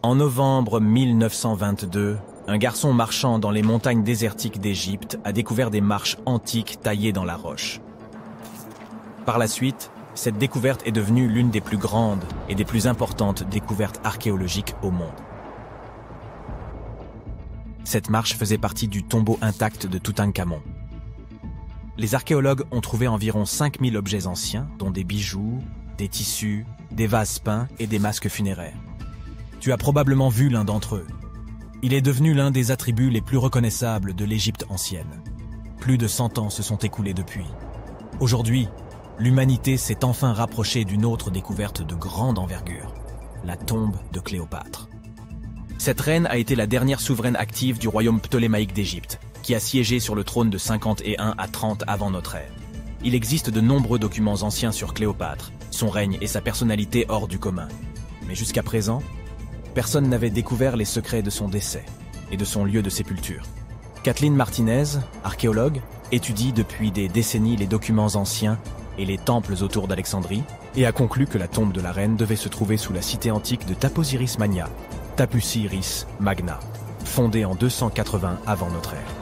En novembre 1922, un garçon marchant dans les montagnes désertiques d'Égypte a découvert des marches antiques taillées dans la roche. Par la suite, cette découverte est devenue l'une des plus grandes et des plus importantes découvertes archéologiques au monde. Cette marche faisait partie du tombeau intact de Toutankhamon. Les archéologues ont trouvé environ 5000 objets anciens, dont des bijoux, des tissus, des vases peints et des masques funéraires. Tu as probablement vu l'un d'entre eux. Il est devenu l'un des attributs les plus reconnaissables de l'Égypte ancienne. Plus de 100 ans se sont écoulés depuis. Aujourd'hui, l'humanité s'est enfin rapprochée d'une autre découverte de grande envergure, la tombe de Cléopâtre. Cette reine a été la dernière souveraine active du royaume ptolémaïque d'Égypte, qui a siégé sur le trône de 51 à 30 avant notre ère. Il existe de nombreux documents anciens sur Cléopâtre, son règne et sa personnalité hors du commun. Mais jusqu'à présent, personne n'avait découvert les secrets de son décès et de son lieu de sépulture. Kathleen Martinez, archéologue, étudie depuis des décennies les documents anciens et les temples autour d'Alexandrie et a conclu que la tombe de la reine devait se trouver sous la cité antique de Taposiris Magna, Tapusiris Magna, fondée en 280 avant notre ère.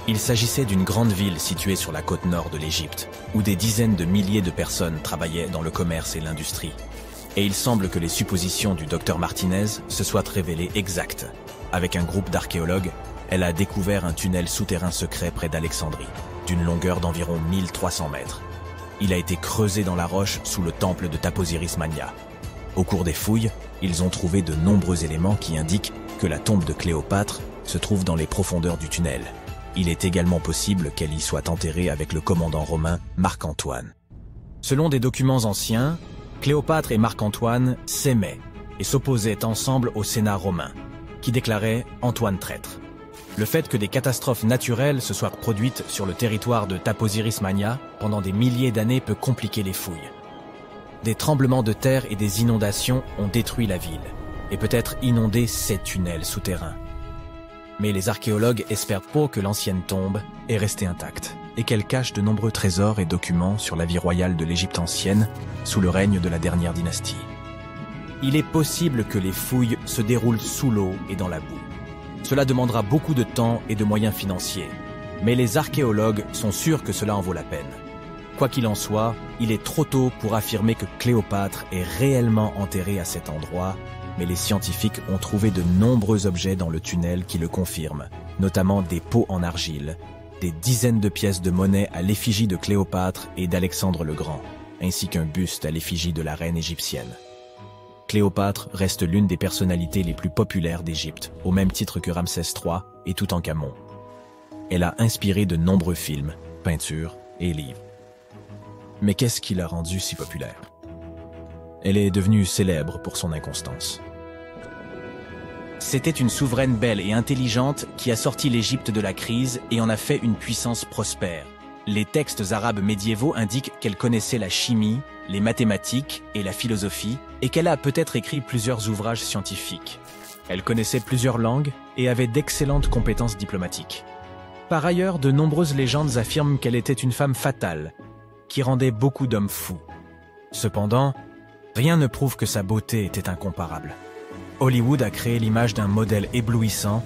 Il s'agissait d'une grande ville située sur la côte nord de l'Égypte, où des dizaines de milliers de personnes travaillaient dans le commerce et l'industrie. Et il semble que les suppositions du docteur Martinez se soient révélées exactes. Avec un groupe d'archéologues, elle a découvert un tunnel souterrain secret près d'Alexandrie, d'une longueur d'environ 1300 mètres. Il a été creusé dans la roche sous le temple de Taposiris Magna. Au cours des fouilles, ils ont trouvé de nombreux éléments qui indiquent que la tombe de Cléopâtre se trouve dans les profondeurs du tunnel. Il est également possible qu'elle y soit enterrée avec le commandant romain Marc-Antoine. Selon des documents anciens, Cléopâtre et Marc-Antoine s'aimaient et s'opposaient ensemble au Sénat romain, qui déclarait Antoine traître. Le fait que des catastrophes naturelles se soient produites sur le territoire de Taposiris Magna pendant des milliers d'années peut compliquer les fouilles. Des tremblements de terre et des inondations ont détruit la ville, et peut-être inondé ces tunnels souterrains. Mais les archéologues espèrent peu que l'ancienne tombe est restée intacte, et qu'elle cache de nombreux trésors et documents sur la vie royale de l'Égypte ancienne, sous le règne de la dernière dynastie. Il est possible que les fouilles se déroulent sous l'eau et dans la boue. Cela demandera beaucoup de temps et de moyens financiers, mais les archéologues sont sûrs que cela en vaut la peine. Quoi qu'il en soit, il est trop tôt pour affirmer que Cléopâtre est réellement enterrée à cet endroit, mais les scientifiques ont trouvé de nombreux objets dans le tunnel qui le confirment, notamment des pots en argile, des dizaines de pièces de monnaie à l'effigie de Cléopâtre et d'Alexandre le Grand, ainsi qu'un buste à l'effigie de la reine égyptienne. Cléopâtre reste l'une des personnalités les plus populaires d'Égypte, au même titre que Ramsès III et Toutankhamon. Elle a inspiré de nombreux films, peintures et livres. Mais qu'est-ce qui l'a rendue si populaire? Elle est devenue célèbre pour son inconstance. C'était une souveraine belle et intelligente qui a sorti l'Égypte de la crise et en a fait une puissance prospère. Les textes arabes médiévaux indiquent qu'elle connaissait la chimie, les mathématiques et la philosophie, et qu'elle a peut-être écrit plusieurs ouvrages scientifiques. Elle connaissait plusieurs langues et avait d'excellentes compétences diplomatiques. Par ailleurs, de nombreuses légendes affirment qu'elle était une femme fatale, qui rendait beaucoup d'hommes fous. Cependant, rien ne prouve que sa beauté était incomparable. Hollywood a créé l'image d'un modèle éblouissant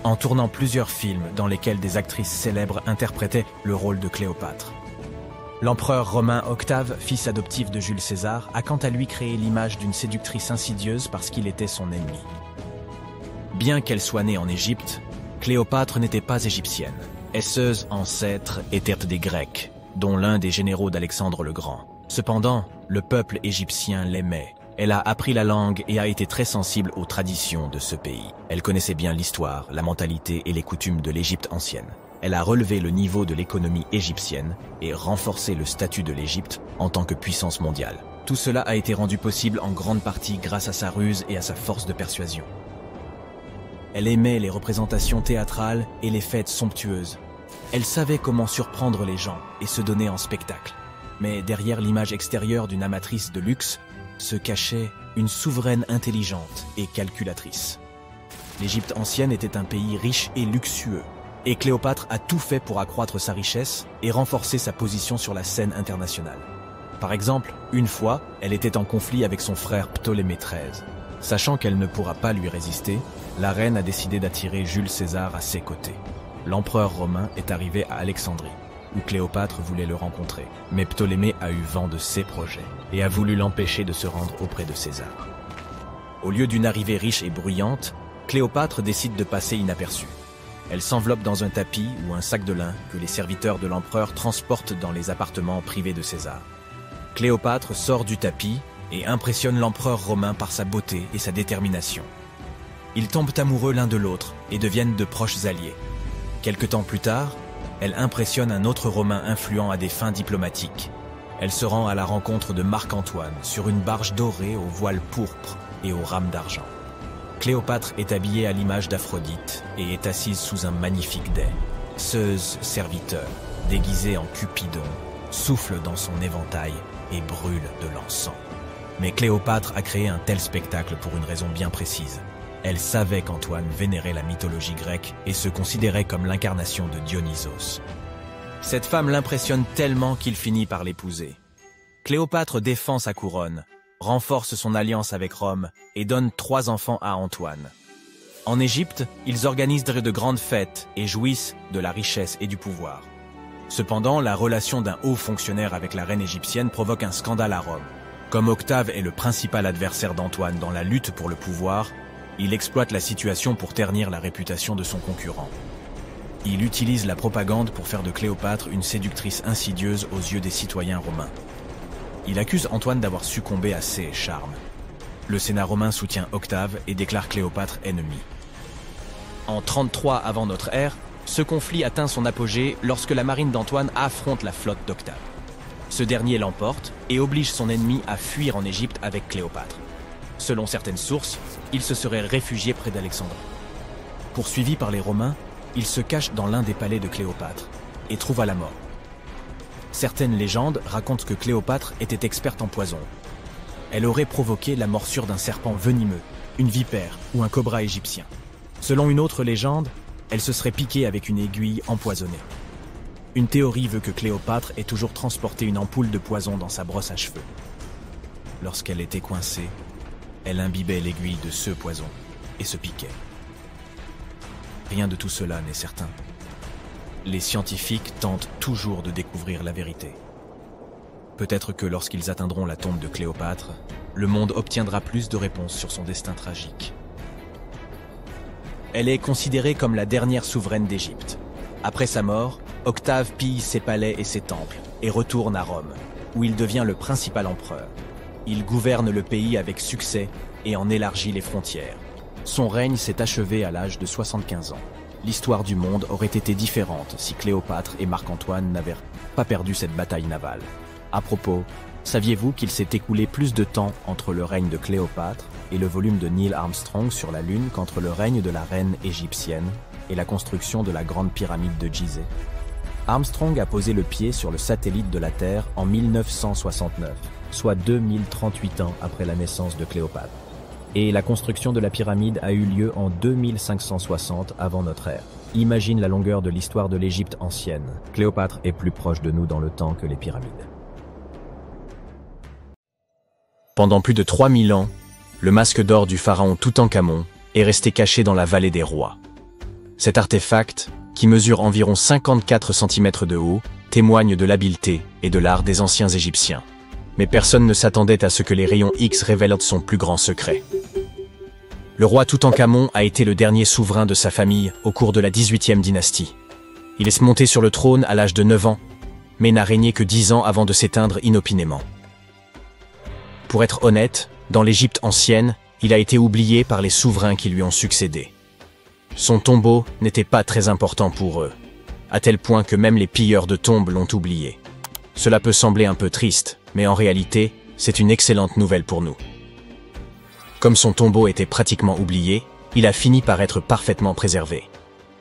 en tournant plusieurs films dans lesquels des actrices célèbres interprétaient le rôle de Cléopâtre. L'empereur romain Octave, fils adoptif de Jules César, a quant à lui créé l'image d'une séductrice insidieuse parce qu'il était son ennemi. Bien qu'elle soit née en Égypte, Cléopâtre n'était pas égyptienne. Ses ancêtres étaient des Grecs, dont l'un des généraux d'Alexandre le Grand. Cependant, le peuple égyptien l'aimait. Elle a appris la langue et a été très sensible aux traditions de ce pays. Elle connaissait bien l'histoire, la mentalité et les coutumes de l'Égypte ancienne. Elle a relevé le niveau de l'économie égyptienne et renforcé le statut de l'Égypte en tant que puissance mondiale. Tout cela a été rendu possible en grande partie grâce à sa ruse et à sa force de persuasion. Elle aimait les représentations théâtrales et les fêtes somptueuses. Elle savait comment surprendre les gens et se donner en spectacle. Mais derrière l'image extérieure d'une amatrice de luxe se cachait une souveraine intelligente et calculatrice. L'Égypte ancienne était un pays riche et luxueux, et Cléopâtre a tout fait pour accroître sa richesse et renforcer sa position sur la scène internationale. Par exemple, une fois, elle était en conflit avec son frère Ptolémée XIII. Sachant qu'elle ne pourra pas lui résister, la reine a décidé d'attirer Jules César à ses côtés. L'empereur romain est arrivé à Alexandrie, où Cléopâtre voulait le rencontrer. Mais Ptolémée a eu vent de ses projets et a voulu l'empêcher de se rendre auprès de César. Au lieu d'une arrivée riche et bruyante, Cléopâtre décide de passer inaperçue. Elle s'enveloppe dans un tapis ou un sac de lin que les serviteurs de l'empereur transportent dans les appartements privés de César. Cléopâtre sort du tapis et impressionne l'empereur romain par sa beauté et sa détermination. Ils tombent amoureux l'un de l'autre et deviennent de proches alliés. Quelque temps plus tard, elle impressionne un autre Romain influent à des fins diplomatiques. Elle se rend à la rencontre de Marc-Antoine sur une barge dorée aux voiles pourpres et aux rames d'argent. Cléopâtre est habillée à l'image d'Aphrodite et est assise sous un magnifique dais. Zeus, serviteur, déguisé en Cupidon, souffle dans son éventail et brûle de l'encens. Mais Cléopâtre a créé un tel spectacle pour une raison bien précise. Elle savait qu'Antoine vénérait la mythologie grecque et se considérait comme l'incarnation de Dionysos. Cette femme l'impressionne tellement qu'il finit par l'épouser. Cléopâtre défend sa couronne, renforce son alliance avec Rome et donne 3 enfants à Antoine. En Égypte, ils organisent de grandes fêtes et jouissent de la richesse et du pouvoir. Cependant, la relation d'un haut fonctionnaire avec la reine égyptienne provoque un scandale à Rome. Comme Octave est le principal adversaire d'Antoine dans la lutte pour le pouvoir, il exploite la situation pour ternir la réputation de son concurrent. Il utilise la propagande pour faire de Cléopâtre une séductrice insidieuse aux yeux des citoyens romains. Il accuse Antoine d'avoir succombé à ses charmes. Le Sénat romain soutient Octave et déclare Cléopâtre ennemie. En 33 avant notre ère, ce conflit atteint son apogée lorsque la marine d'Antoine affronte la flotte d'Octave. Ce dernier l'emporte et oblige son ennemi à fuir en Égypte avec Cléopâtre. Selon certaines sources, il se serait réfugié près d'Alexandrie. Poursuivi par les Romains, il se cache dans l'un des palais de Cléopâtre et trouva la mort. Certaines légendes racontent que Cléopâtre était experte en poison. Elle aurait provoqué la morsure d'un serpent venimeux, une vipère ou un cobra égyptien. Selon une autre légende, elle se serait piquée avec une aiguille empoisonnée. Une théorie veut que Cléopâtre ait toujours transporté une ampoule de poison dans sa brosse à cheveux. Lorsqu'elle était coincée, elle imbibait l'aiguille de ce poison et se piquait. Rien de tout cela n'est certain. Les scientifiques tentent toujours de découvrir la vérité. Peut-être que lorsqu'ils atteindront la tombe de Cléopâtre, le monde obtiendra plus de réponses sur son destin tragique. Elle est considérée comme la dernière souveraine d'Égypte. Après sa mort, Octave pille ses palais et ses temples et retourne à Rome, où il devient le principal empereur. Il gouverne le pays avec succès et en élargit les frontières. Son règne s'est achevé à l'âge de 75 ans. L'histoire du monde aurait été différente si Cléopâtre et Marc-Antoine n'avaient pas perdu cette bataille navale. À propos, saviez-vous qu'il s'est écoulé plus de temps entre le règne de Cléopâtre et le volume de Neil Armstrong sur la Lune qu'entre le règne de la reine égyptienne et la construction de la grande pyramide de Gizeh? Armstrong a posé le pied sur le satellite de la Terre en 1969, soit 2038 ans après la naissance de Cléopâtre. Et la construction de la pyramide a eu lieu en 2560 avant notre ère. Imagine la longueur de l'histoire de l'Égypte ancienne. Cléopâtre est plus proche de nous dans le temps que les pyramides. Pendant plus de 3000 ans, le masque d'or du pharaon Toutankhamon est resté caché dans la vallée des rois. Cet artefact, qui mesure environ 54 cm de haut, témoigne de l'habileté et de l'art des anciens Égyptiens. Mais personne ne s'attendait à ce que les rayons X révèlent son plus grand secret. Le roi Toutankhamon a été le dernier souverain de sa famille au cours de la 18e dynastie. Il est monté sur le trône à l'âge de 9 ans, mais n'a régné que 10 ans avant de s'éteindre inopinément. Pour être honnête, dans l'Égypte ancienne, il a été oublié par les souverains qui lui ont succédé. Son tombeau n'était pas très important pour eux, à tel point que même les pilleurs de tombes l'ont oublié. Cela peut sembler un peu triste, mais en réalité, c'est une excellente nouvelle pour nous. Comme son tombeau était pratiquement oublié, il a fini par être parfaitement préservé.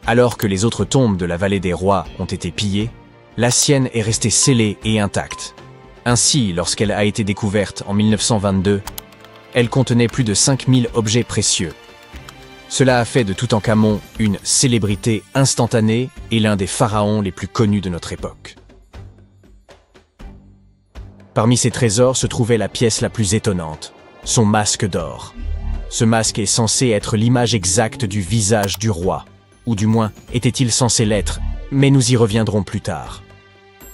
Alors que les autres tombes de la vallée des rois ont été pillées, la sienne est restée scellée et intacte. Ainsi, lorsqu'elle a été découverte en 1922, elle contenait plus de 5000 objets précieux. Cela a fait de Toutankhamon une célébrité instantanée et l'un des pharaons les plus connus de notre époque. Parmi ces trésors se trouvait la pièce la plus étonnante, son masque d'or. Ce masque est censé être l'image exacte du visage du roi. Ou du moins, était-il censé l'être, mais nous y reviendrons plus tard.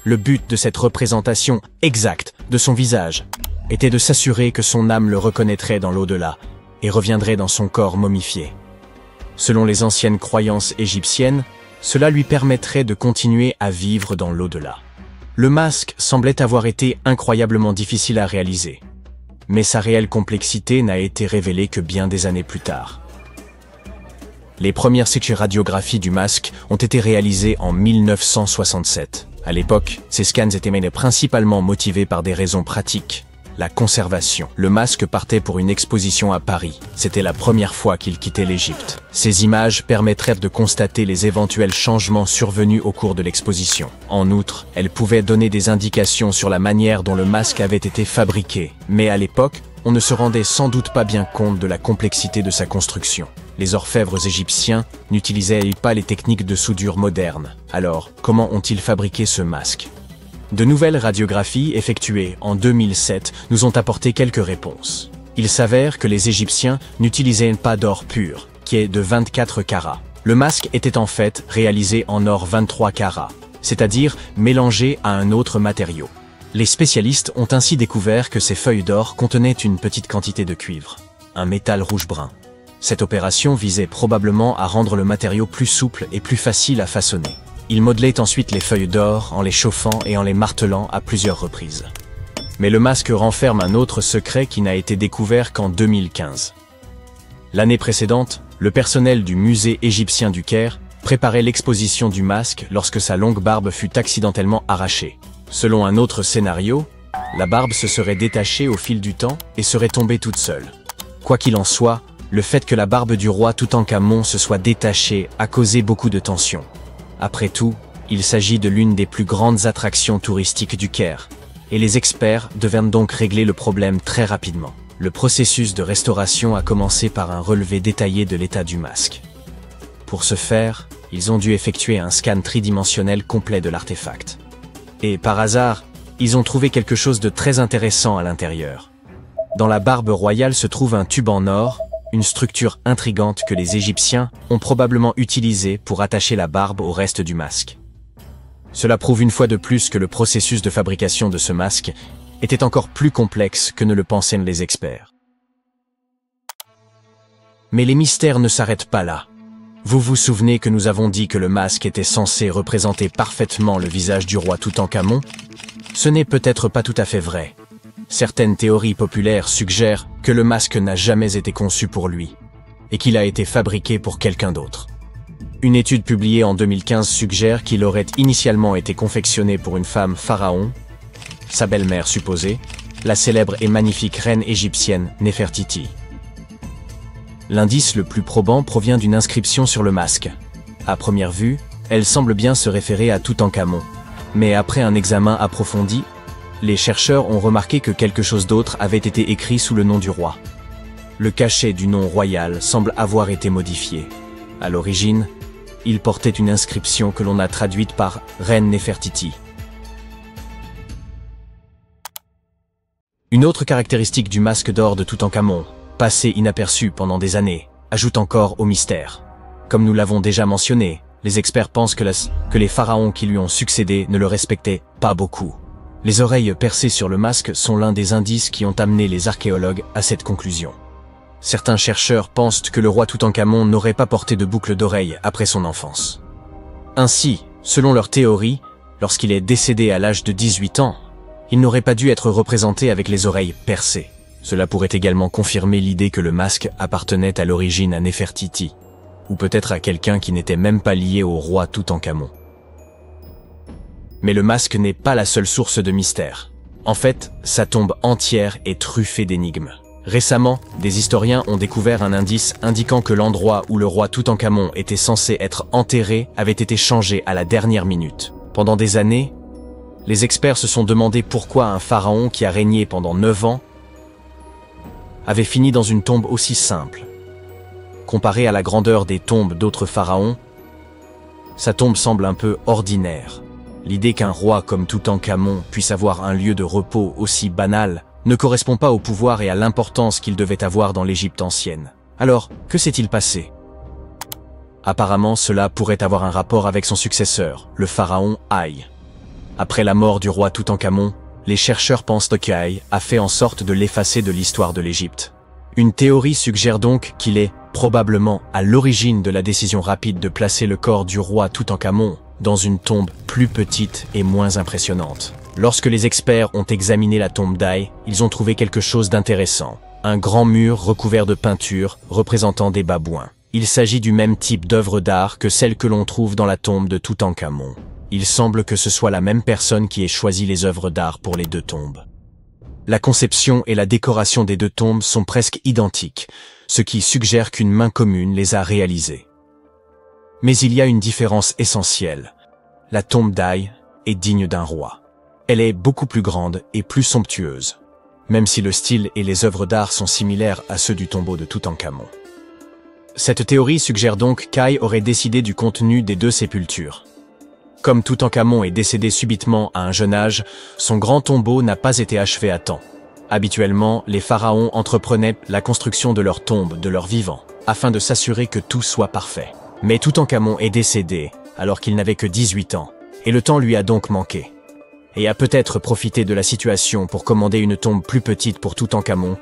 Le but de cette représentation exacte de son visage était de s'assurer que son âme le reconnaîtrait dans l'au-delà et reviendrait dans son corps momifié. Selon les anciennes croyances égyptiennes, cela lui permettrait de continuer à vivre dans l'au-delà. Le masque semblait avoir été incroyablement difficile à réaliser, mais sa réelle complexité n'a été révélée que bien des années plus tard. Les premières radiographies du masque ont été réalisées en 1967. À l'époque, ces scans étaient principalement motivés par des raisons pratiques. La conservation. Le masque partait pour une exposition à Paris. C'était la première fois qu'il quittait l'Égypte. Ces images permettraient de constater les éventuels changements survenus au cours de l'exposition. En outre, elles pouvaient donner des indications sur la manière dont le masque avait été fabriqué. Mais à l'époque, on ne se rendait sans doute pas bien compte de la complexité de sa construction. Les orfèvres égyptiens n'utilisaient pas les techniques de soudure modernes. Alors, comment ont-ils fabriqué ce masque ? De nouvelles radiographies effectuées en 2007 nous ont apporté quelques réponses. Il s'avère que les Égyptiens n'utilisaient pas d'or pur, qui est de 24 carats. Le masque était en fait réalisé en or 23 carats, c'est-à-dire mélangé à un autre matériau. Les spécialistes ont ainsi découvert que ces feuilles d'or contenaient une petite quantité de cuivre, un métal rouge-brun. Cette opération visait probablement à rendre le matériau plus souple et plus facile à façonner. Il modelait ensuite les feuilles d'or en les chauffant et en les martelant à plusieurs reprises. Mais le masque renferme un autre secret qui n'a été découvert qu'en 2015. L'année précédente, le personnel du musée égyptien du Caire préparait l'exposition du masque lorsque sa longue barbe fut accidentellement arrachée. Selon un autre scénario, la barbe se serait détachée au fil du temps et serait tombée toute seule. Quoi qu'il en soit, le fait que la barbe du roi Toutankhamon se soit détachée a causé beaucoup de tension. Après tout, il s'agit de l'une des plus grandes attractions touristiques du Caire, et les experts devaient donc régler le problème très rapidement. Le processus de restauration a commencé par un relevé détaillé de l'état du masque. Pour ce faire, ils ont dû effectuer un scan tridimensionnel complet de l'artefact. Et par hasard, ils ont trouvé quelque chose de très intéressant à l'intérieur. Dans la barbe royale se trouve un tube en or, une structure intrigante que les Égyptiens ont probablement utilisée pour attacher la barbe au reste du masque. Cela prouve une fois de plus que le processus de fabrication de ce masque était encore plus complexe que ne le pensaient les experts. Mais les mystères ne s'arrêtent pas là. Vous vous souvenez que nous avons dit que le masque était censé représenter parfaitement le visage du roi Toutankhamon ? Ce n'est peut-être pas tout à fait vrai. Certaines théories populaires suggèrent que le masque n'a jamais été conçu pour lui, et qu'il a été fabriqué pour quelqu'un d'autre. Une étude publiée en 2015 suggère qu'il aurait initialement été confectionné pour une femme pharaon, sa belle-mère supposée, la célèbre et magnifique reine égyptienne Néfertiti. L'indice le plus probant provient d'une inscription sur le masque. À première vue, elle semble bien se référer à Toutankhamon, mais après un examen approfondi, les chercheurs ont remarqué que quelque chose d'autre avait été écrit sous le nom du roi. Le cachet du nom royal semble avoir été modifié. À l'origine, il portait une inscription que l'on a traduite par « Reine Néfertiti ». Une autre caractéristique du masque d'or de Toutankhamon, passé inaperçu pendant des années, ajoute encore au mystère. Comme nous l'avons déjà mentionné, les experts pensent que les pharaons qui lui ont succédé ne le respectaient pas beaucoup. Les oreilles percées sur le masque sont l'un des indices qui ont amené les archéologues à cette conclusion. Certains chercheurs pensent que le roi Toutankhamon n'aurait pas porté de boucle d'oreille après son enfance. Ainsi, selon leur théorie, lorsqu'il est décédé à l'âge de 18 ans, il n'aurait pas dû être représenté avec les oreilles percées. Cela pourrait également confirmer l'idée que le masque appartenait à l'origine à Néfertiti, ou peut-être à quelqu'un qui n'était même pas lié au roi Toutankhamon. Mais le masque n'est pas la seule source de mystère. En fait, sa tombe entière est truffée d'énigmes. Récemment, des historiens ont découvert un indice indiquant que l'endroit où le roi Toutankhamon était censé être enterré avait été changé à la dernière minute. Pendant des années, les experts se sont demandé pourquoi un pharaon qui a régné pendant 9 ans avait fini dans une tombe aussi simple. Comparé à la grandeur des tombes d'autres pharaons, sa tombe semble un peu ordinaire. L'idée qu'un roi comme Toutankhamon puisse avoir un lieu de repos aussi banal ne correspond pas au pouvoir et à l'importance qu'il devait avoir dans l'Égypte ancienne. Alors, que s'est-il passé? Apparemment, cela pourrait avoir un rapport avec son successeur, le pharaon Haï. Après la mort du roi Toutankhamon, les chercheurs pensent que Haï a fait en sorte de l'effacer de l'histoire de l'Égypte. Une théorie suggère donc qu'il est, probablement, à l'origine de la décision rapide de placer le corps du roi Toutankhamon dans une tombe plus petite et moins impressionnante. Lorsque les experts ont examiné la tombe d'Haï, ils ont trouvé quelque chose d'intéressant. Un grand mur recouvert de peintures représentant des babouins. Il s'agit du même type d'œuvre d'art que celle que l'on trouve dans la tombe de Toutankhamon. Il semble que ce soit la même personne qui ait choisi les œuvres d'art pour les deux tombes. La conception et la décoration des deux tombes sont presque identiques, ce qui suggère qu'une main commune les a réalisées. Mais il y a une différence essentielle. La tombe d'Haï est digne d'un roi. Elle est beaucoup plus grande et plus somptueuse, même si le style et les œuvres d'art sont similaires à ceux du tombeau de Toutankhamon. Cette théorie suggère donc qu'Haï aurait décidé du contenu des deux sépultures. Comme Toutankhamon est décédé subitement à un jeune âge, son grand tombeau n'a pas été achevé à temps. Habituellement, les pharaons entreprenaient la construction de leur tombe de leur vivant, afin de s'assurer que tout soit parfait. Mais Toutankhamon est décédé alors qu'il n'avait que 18 ans, et le temps lui a donc manqué. Et a peut-être profité de la situation pour commander une tombe plus petite pour Toutankhamon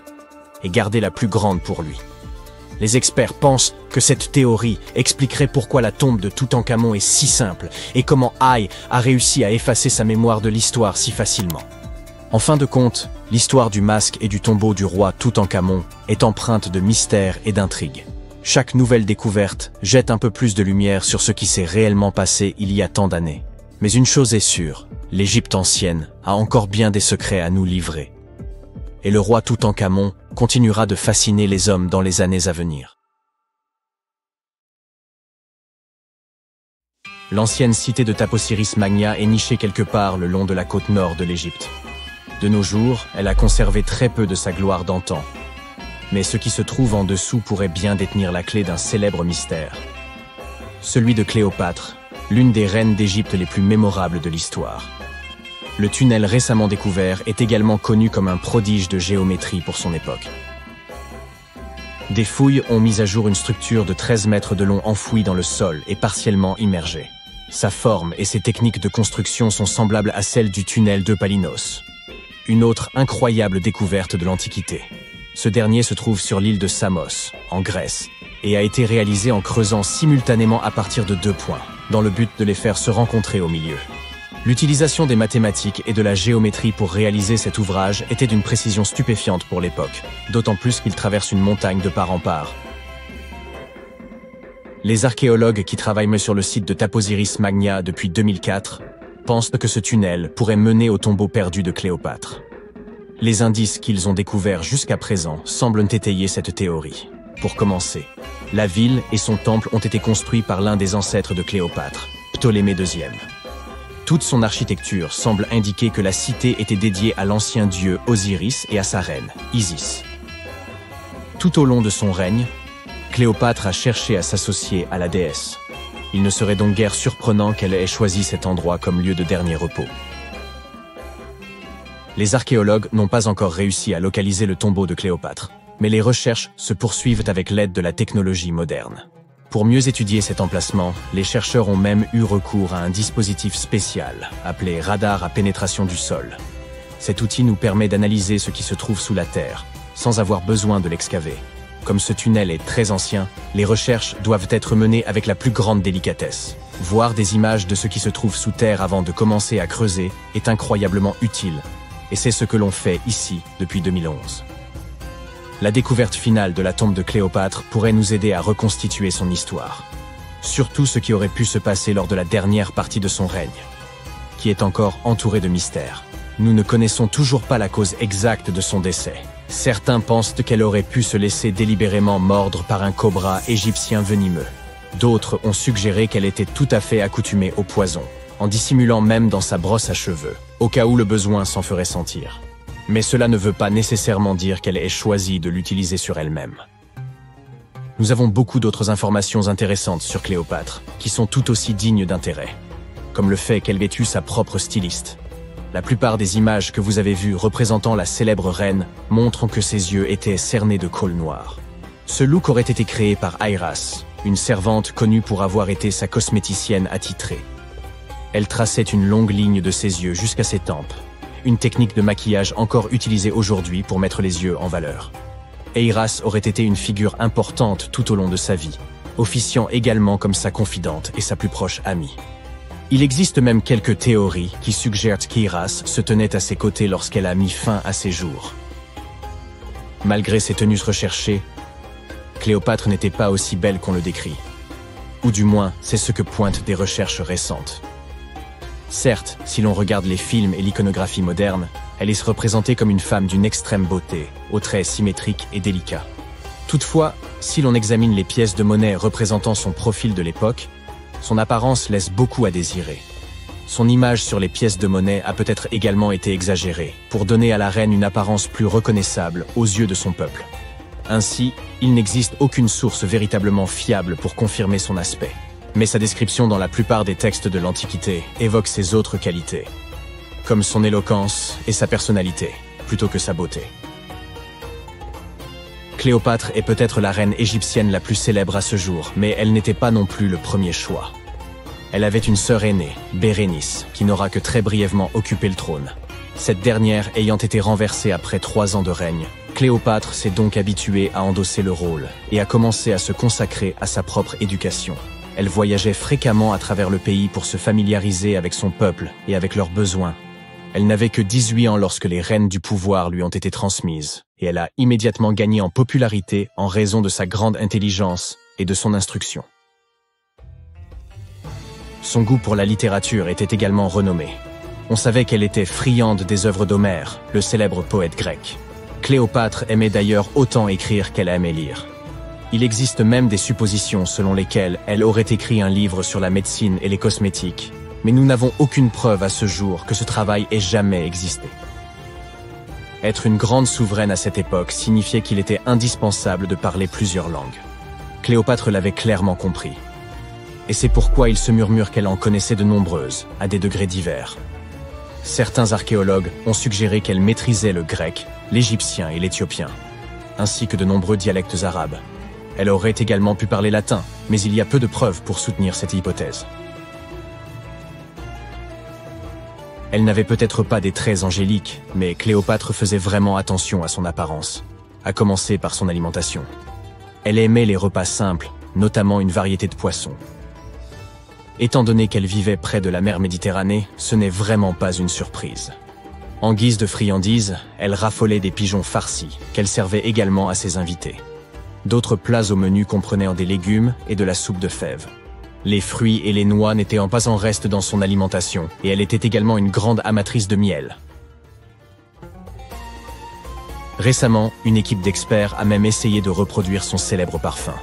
et garder la plus grande pour lui. Les experts pensent que cette théorie expliquerait pourquoi la tombe de Toutankhamon est si simple et comment Haï a réussi à effacer sa mémoire de l'histoire si facilement. En fin de compte, l'histoire du masque et du tombeau du roi Toutankhamon est empreinte de mystère et d'intrigue. Chaque nouvelle découverte jette un peu plus de lumière sur ce qui s'est réellement passé il y a tant d'années. Mais une chose est sûre, l'Égypte ancienne a encore bien des secrets à nous livrer. Et le roi Toutankhamon continuera de fasciner les hommes dans les années à venir. L'ancienne cité de Taposiris Magna est nichée quelque part le long de la côte nord de l'Égypte. De nos jours, elle a conservé très peu de sa gloire d'antan. Mais ce qui se trouve en dessous pourrait bien détenir la clé d'un célèbre mystère. Celui de Cléopâtre, l'une des reines d'Égypte les plus mémorables de l'histoire. Le tunnel récemment découvert est également connu comme un prodige de géométrie pour son époque. Des fouilles ont mis à jour une structure de 13 mètres de long enfouie dans le sol et partiellement immergée. Sa forme et ses techniques de construction sont semblables à celles du tunnel de Palinos. Une autre incroyable découverte de l'Antiquité. Ce dernier se trouve sur l'île de Samos, en Grèce, et a été réalisé en creusant simultanément à partir de 2 points, dans le but de les faire se rencontrer au milieu. L'utilisation des mathématiques et de la géométrie pour réaliser cet ouvrage était d'une précision stupéfiante pour l'époque, d'autant plus qu'il traverse une montagne de part en part. Les archéologues qui travaillent sur le site de Taposiris Magna depuis 2004 pensent que ce tunnel pourrait mener au tombeau perdu de Cléopâtre. Les indices qu'ils ont découverts jusqu'à présent semblent étayer cette théorie. Pour commencer, la ville et son temple ont été construits par l'un des ancêtres de Cléopâtre, Ptolémée II. Toute son architecture semble indiquer que la cité était dédiée à l'ancien dieu Osiris et à sa reine, Isis. Tout au long de son règne, Cléopâtre a cherché à s'associer à la déesse. Il ne serait donc guère surprenant qu'elle ait choisi cet endroit comme lieu de dernier repos. Les archéologues n'ont pas encore réussi à localiser le tombeau de Cléopâtre, mais les recherches se poursuivent avec l'aide de la technologie moderne. Pour mieux étudier cet emplacement, les chercheurs ont même eu recours à un dispositif spécial, appelé radar à pénétration du sol. Cet outil nous permet d'analyser ce qui se trouve sous la terre, sans avoir besoin de l'excaver. Comme ce tunnel est très ancien, les recherches doivent être menées avec la plus grande délicatesse. Voir des images de ce qui se trouve sous terre avant de commencer à creuser est incroyablement utile, et c'est ce que l'on fait ici depuis 2011. La découverte finale de la tombe de Cléopâtre pourrait nous aider à reconstituer son histoire. Surtout ce qui aurait pu se passer lors de la dernière partie de son règne, qui est encore entourée de mystères. Nous ne connaissons toujours pas la cause exacte de son décès. Certains pensent qu'elle aurait pu se laisser délibérément mordre par un cobra égyptien venimeux. D'autres ont suggéré qu'elle était tout à fait accoutumée au poison, en dissimulant même dans sa brosse à cheveux, au cas où le besoin s'en ferait sentir. Mais cela ne veut pas nécessairement dire qu'elle ait choisi de l'utiliser sur elle-même. Nous avons beaucoup d'autres informations intéressantes sur Cléopâtre, qui sont tout aussi dignes d'intérêt, comme le fait qu'elle ait eu sa propre styliste. La plupart des images que vous avez vues représentant la célèbre reine montrent que ses yeux étaient cernés de colle noire. Ce look aurait été créé par Airas, une servante connue pour avoir été sa cosméticienne attitrée. Elle traçait une longue ligne de ses yeux jusqu'à ses tempes, une technique de maquillage encore utilisée aujourd'hui pour mettre les yeux en valeur. Airas aurait été une figure importante tout au long de sa vie, officiant également comme sa confidente et sa plus proche amie. Il existe même quelques théories qui suggèrent qu'Airas se tenait à ses côtés lorsqu'elle a mis fin à ses jours. Malgré ses tenues recherchées, Cléopâtre n'était pas aussi belle qu'on le décrit. Ou du moins, c'est ce que pointent des recherches récentes. Certes, si l'on regarde les films et l'iconographie moderne, elle est représentée comme une femme d'une extrême beauté, aux traits symétriques et délicats. Toutefois, si l'on examine les pièces de monnaie représentant son profil de l'époque, son apparence laisse beaucoup à désirer. Son image sur les pièces de monnaie a peut-être également été exagérée, pour donner à la reine une apparence plus reconnaissable aux yeux de son peuple. Ainsi, il n'existe aucune source véritablement fiable pour confirmer son aspect. Mais sa description dans la plupart des textes de l'Antiquité évoque ses autres qualités, comme son éloquence et sa personnalité, plutôt que sa beauté. Cléopâtre est peut-être la reine égyptienne la plus célèbre à ce jour, mais elle n'était pas non plus le premier choix. Elle avait une sœur aînée, Bérénice, qui n'aura que très brièvement occupé le trône. Cette dernière ayant été renversée après 3 ans de règne, Cléopâtre s'est donc habituée à endosser le rôle et a commencé à se consacrer à sa propre éducation. Elle voyageait fréquemment à travers le pays pour se familiariser avec son peuple et avec leurs besoins. Elle n'avait que 18 ans lorsque les rênes du pouvoir lui ont été transmises, et elle a immédiatement gagné en popularité en raison de sa grande intelligence et de son instruction. Son goût pour la littérature était également renommé. On savait qu'elle était friande des œuvres d'Homère, le célèbre poète grec. Cléopâtre aimait d'ailleurs autant écrire qu'elle aimait lire. Il existe même des suppositions selon lesquelles elle aurait écrit un livre sur la médecine et les cosmétiques, mais nous n'avons aucune preuve à ce jour que ce travail ait jamais existé. Être une grande souveraine à cette époque signifiait qu'il était indispensable de parler plusieurs langues. Cléopâtre l'avait clairement compris. Et c'est pourquoi il se murmure qu'elle en connaissait de nombreuses, à des degrés divers. Certains archéologues ont suggéré qu'elle maîtrisait le grec, l'égyptien et l'éthiopien, ainsi que de nombreux dialectes arabes. Elle aurait également pu parler latin, mais il y a peu de preuves pour soutenir cette hypothèse. Elle n'avait peut-être pas des traits angéliques, mais Cléopâtre faisait vraiment attention à son apparence, à commencer par son alimentation. Elle aimait les repas simples, notamment une variété de poissons. Étant donné qu'elle vivait près de la mer Méditerranée, ce n'est vraiment pas une surprise. En guise de friandises, elle raffolait des pigeons farcis, qu'elle servait également à ses invités. D'autres plats au menu comprenaient des légumes et de la soupe de fèves. Les fruits et les noix n'étaient pas en reste dans son alimentation, et elle était également une grande amatrice de miel. Récemment, une équipe d'experts a même essayé de reproduire son célèbre parfum.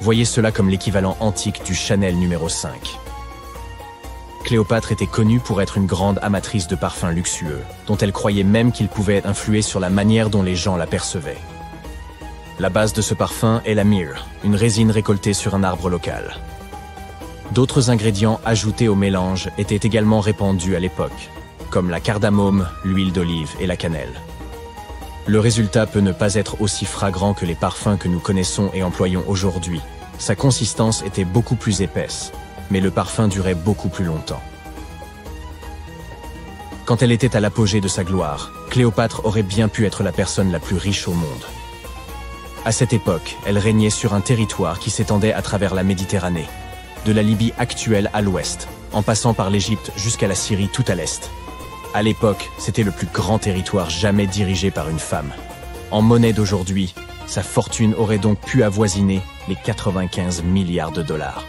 Voyez cela comme l'équivalent antique du Chanel numéro 5. Cléopâtre était connue pour être une grande amatrice de parfums luxueux, dont elle croyait même qu'ils pouvaient influer sur la manière dont les gens la percevaient. La base de ce parfum est la myrrhe, une résine récoltée sur un arbre local. D'autres ingrédients ajoutés au mélange étaient également répandus à l'époque, comme la cardamome, l'huile d'olive et la cannelle. Le résultat peut ne pas être aussi fragrant que les parfums que nous connaissons et employons aujourd'hui. Sa consistance était beaucoup plus épaisse, mais le parfum durait beaucoup plus longtemps. Quand elle était à l'apogée de sa gloire, Cléopâtre aurait bien pu être la personne la plus riche au monde. À cette époque, elle régnait sur un territoire qui s'étendait à travers la Méditerranée, de la Libye actuelle à l'ouest, en passant par l'Égypte jusqu'à la Syrie tout à l'est. À l'époque, c'était le plus grand territoire jamais dirigé par une femme. En monnaie d'aujourd'hui, sa fortune aurait donc pu avoisiner les 95 milliards de dollars.